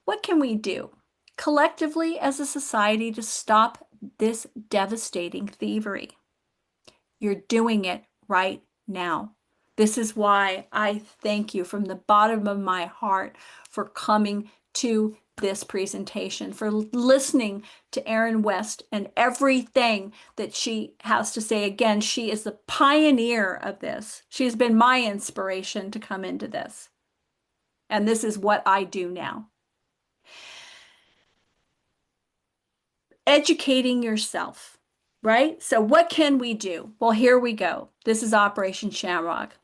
What can we do collectively as a society to stop this devastating thievery? You're doing it right now. This is why I thank you from the bottom of my heart for coming to this presentation, for listening to Erin West and everything that she has to say. Again, she is the pioneer of this. She has been my inspiration to come into this. And this is what I do now. Educating yourself, right? So what can we do? Well, here we go. This is Operation Shamrock.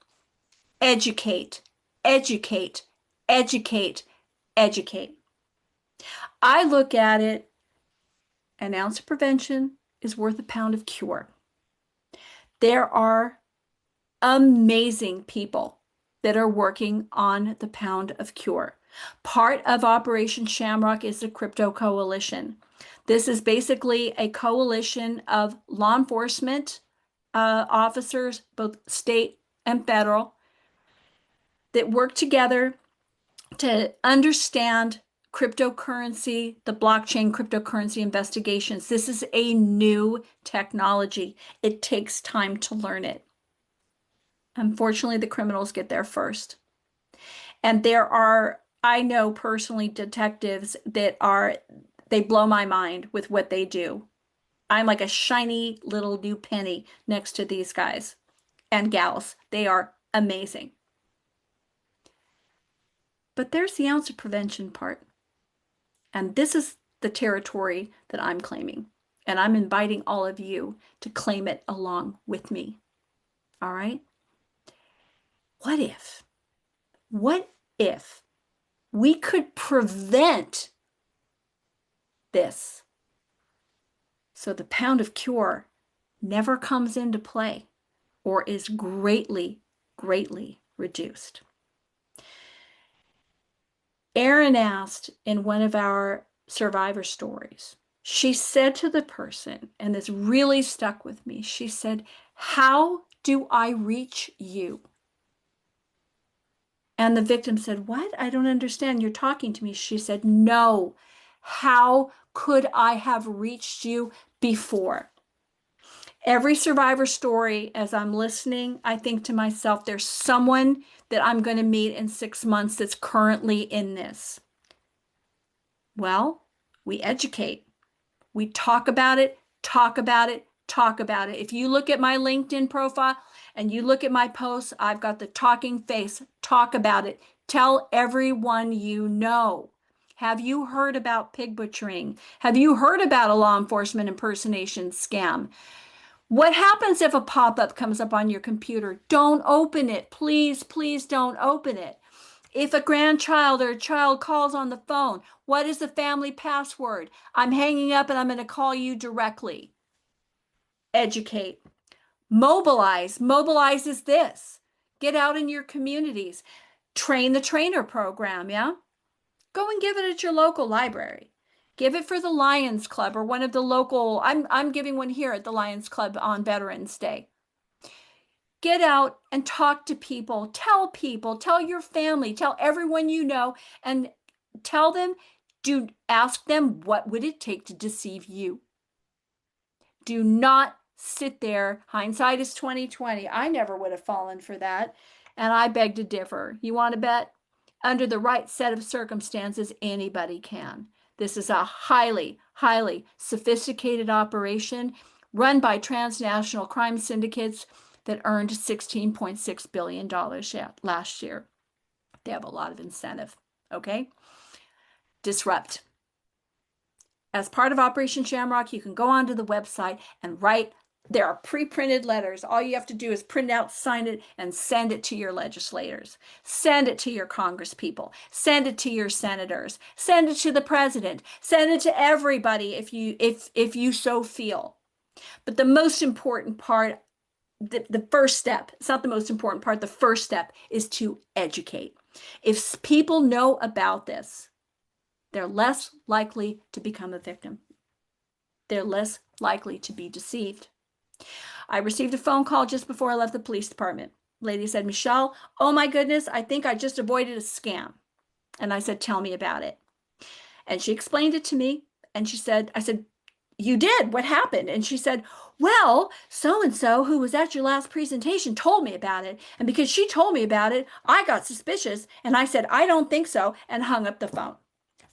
Educate, educate, educate, educate. I look at it, an ounce of prevention is worth a pound of cure. There are amazing people that are working on the pound of cure. Part of Operation Shamrock is the Crypto Coalition. This is basically a coalition of law enforcement officers, both state and federal, that work together to understand cryptocurrency, the blockchain cryptocurrency investigations. This is a new technology. It takes time to learn it. Unfortunately, the criminals get there first. And there are, I know personally, detectives that they blow my mind with what they do. I'm like a shiny little new penny next to these guys and gals. They are amazing. But there's the ounce of prevention part. And this is the territory that I'm claiming. And I'm inviting all of you to claim it along with me. All right? What if we could prevent this so the pound of cure never comes into play or is greatly, greatly reduced? Erin asked in one of our survivor stories, she said to the person, and this really stuck with me, she said, "How do I reach you?" And the victim said, "What? I don't understand. You're talking to me." She said, "No. How could I have reached you before?" Every survivor story, as I'm listening, I think to myself, there's someone that I'm going to meet in 6 months that's currently in this. Well, we educate. We talk about it, talk about it, talk about it. If you look at my LinkedIn profile and you look at my posts, I've got the talking face. Talk about it. Tell everyone you know. Have you heard about pig butchering? Have you heard about a law enforcement impersonation scam? What happens if a pop-up comes up on your computer? Don't open it. Please, please don't open it. If a grandchild or a child calls on the phone, what is the family password? I'm hanging up and I'm going to call you directly. Educate. Mobilize. Mobilize is this. Get out in your communities. Train the trainer program, yeah? Go and give it at your local library. Give it for the Lions Club or one of the local, I'm giving one here at the Lions Club on Veterans Day. Get out and talk to people, tell your family, tell everyone you know, and tell them, ask them, what would it take to deceive you? Do not sit there. Hindsight is 2020. I never would have fallen for that. And I beg to differ. You want to bet? Under the right set of circumstances, anybody can. This is a highly, highly sophisticated operation run by transnational crime syndicates that earned $16.6 billion last year. They have a lot of incentive, okay? Disrupt. As part of Operation Shamrock, you can go onto the website and write. There are pre-printed letters. All you have to do is print out, sign it, and send it to your legislators. Send it to your congresspeople. Send it to your senators. Send it to the president. Send it to everybody if you so feel. But the most important part, the first step, it's not the most important part, the first step is to educate. If people know about this, they're less likely to become a victim. They're less likely to be deceived. I received a phone call just before I left the police department. Lady said, "Michelle, oh my goodness, I think I just avoided a scam." And I said, "Tell me about it." And she explained it to me. And I said, "You did? What happened?" And she said, "Well, so-and-so who was at your last presentation told me about it. And because she told me about it, I got suspicious. And I said, I don't think so," and hung up the phone.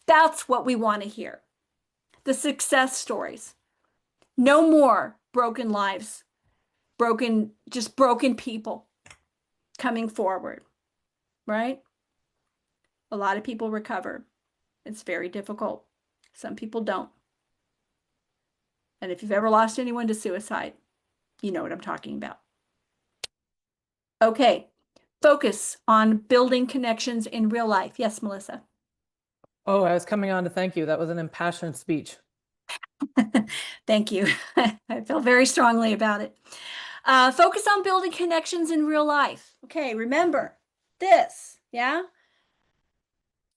That's what we want to hear. The success stories. No more broken lives, broken people coming forward, right? A lot of people recover. It's very difficult. Some people don't. And if you've ever lost anyone to suicide, you know what I'm talking about. Okay, focus on building connections in real life. Yes, Melissa. Oh, I was coming on to thank you. That was an impassioned speech. Thank you. I feel very strongly about it. Focus on building connections in real life. Okay, remember this, yeah?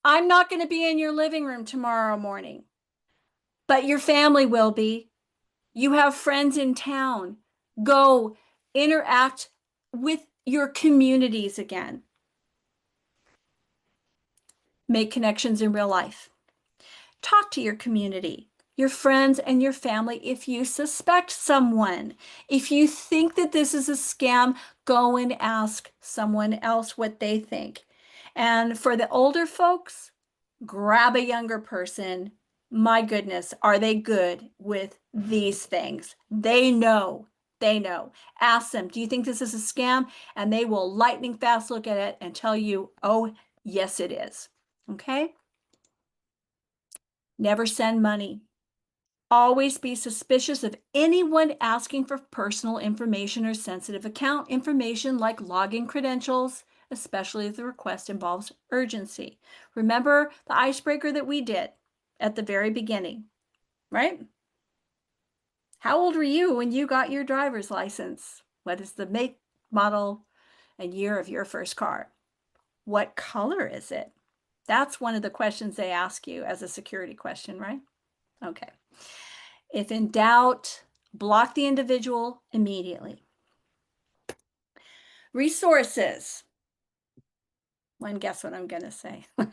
I'm not going to be in your living room tomorrow morning, but your family will be. You have friends in town. Go interact with your communities again. Make connections in real life. Talk to your community, your friends, and your family if you suspect someone. If you think that this is a scam, go and ask someone else what they think. And for the older folks, grab a younger person. My goodness, are they good with these things? They know. They know. Ask them, do you think this is a scam? And they will lightning fast look at it and tell you, oh, yes, it is. Okay? Never send money. Always be suspicious of anyone asking for personal information or sensitive account information like login credentials, especially if the request involves urgency. Remember the icebreaker that we did at the very beginning, right? How old were you when you got your driver's license? What is the make, model, and year of your first car? What color is it? That's one of the questions they ask you as a security question, right? Okay. If in doubt, block the individual immediately. Resources. One, guess what I'm going to say. All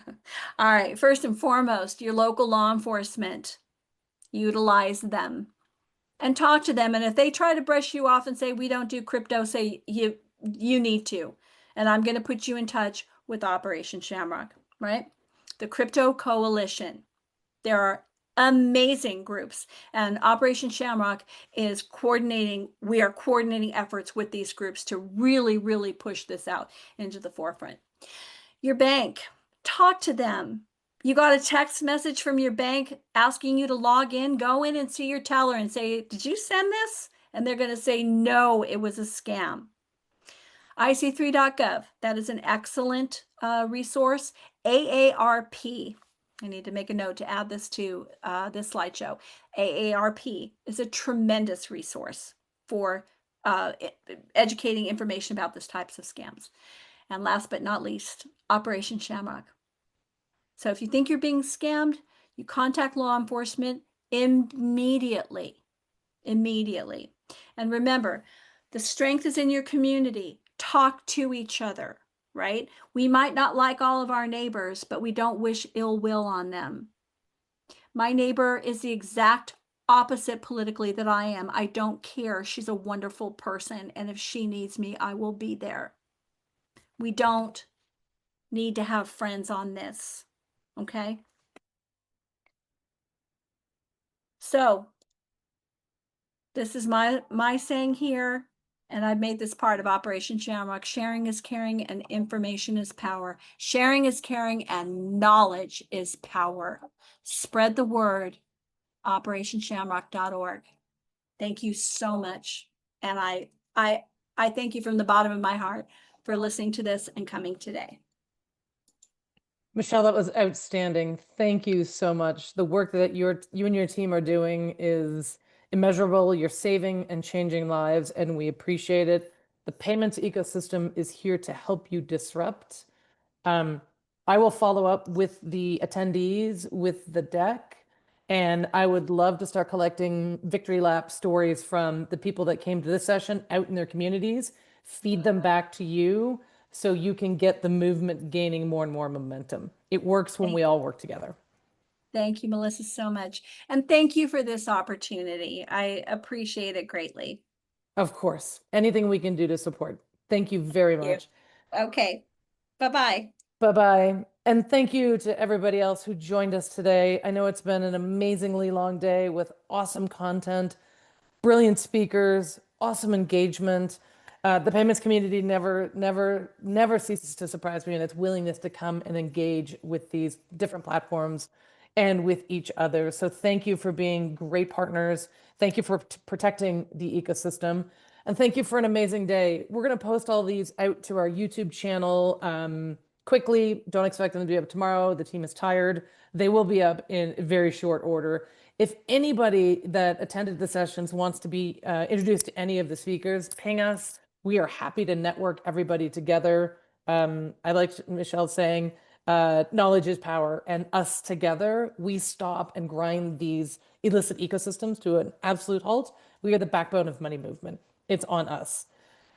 right. First and foremost, your local law enforcement. Utilize them and talk to them. And if they try to brush you off and say, we don't do crypto, say you need to. And I'm going to put you in touch with Operation Shamrock, right? The Crypto Coalition. There are amazing groups, and Operation Shamrock is coordinating. We are coordinating efforts with these groups to really, really push this out into the forefront. Your bank, talk to them. You got a text message from your bank asking you to log in, go in and see your teller and say, did you send this? And they're going to say, no, it was a scam. IC3.gov, that is an excellent resource. AARP, I need to make a note to add this to this slideshow. AARP is a tremendous resource for educating information about these types of scams. And last but not least, Operation Shamrock. So if you think you're being scammed, you contact law enforcement immediately. Immediately. And remember, the strength is in your community. Talk to each other, right? We might not like all of our neighbors, but we don't wish ill will on them. My neighbor is the exact opposite politically that I am. I don't care. She's a wonderful person. And if she needs me, I will be there. We don't need to have friends on this. Okay? So this is my saying here, and I've made this part of Operation Shamrock. Sharing is caring and information is power. Sharing is caring and knowledge is power. Spread the word, operationshamrock.org. Thank you so much. And I thank you from the bottom of my heart for listening to this and coming today. Michelle, that was outstanding. Thank you so much. The work that you and your team are doing is immeasurable. You're saving and changing lives, and we appreciate it. The payments ecosystem is here to help you disrupt. I will follow up with the attendees with the deck, and I would love to start collecting victory lap stories from the people that came to this session out in their communities, feed them back to you so you can get the movement gaining more and more momentum. It works when we all work together. Thank you, Melissa, so much. And thank you for this opportunity. I appreciate it greatly. Of course, anything we can do to support. Thank you very much. Okay. Bye-bye. Bye-bye. And thank you to everybody else who joined us today. I know it's been an amazingly long day with awesome content, brilliant speakers, awesome engagement. The payments community never ceases to surprise me in its willingness to come and engage with these different platforms and with each other. So thank you for being great partners. Thank you for protecting the ecosystem. And thank you for an amazing day. We're going to post all these out to our YouTube channel quickly. Don't expect them to be up tomorrow. The team is tired. They will be up in very short order. If anybody that attended the sessions wants to be introduced to any of the speakers, ping us. We are happy to network everybody together. I liked Michelle saying, knowledge is power, and us together, we stop and grind these illicit ecosystems to an absolute halt. We are the backbone of money movement. It's on us.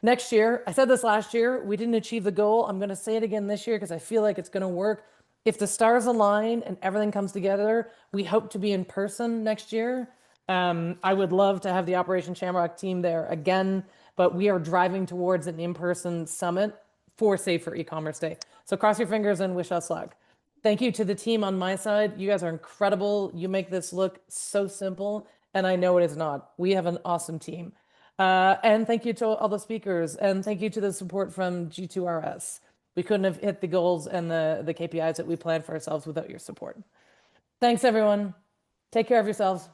Next year, I said this last year, we didn't achieve the goal. I'm going to say it again this year because I feel like it's going to work. if the stars align and everything comes together, we hope to be in person next year. I would love to have the Operation Shamrock team there again, but we are driving towards an in-person summit for Safer E-commerce Day. So cross your fingers and wish us luck. Thank you to the team on my side. You guys are incredible. You make this look so simple, and I know it is not. We have an awesome team. And thank you to all the speakers, and thank you to the support from G2RS. We couldn't have hit the goals and the KPIs that we planned for ourselves without your support. Thanks, everyone. Take care of yourselves.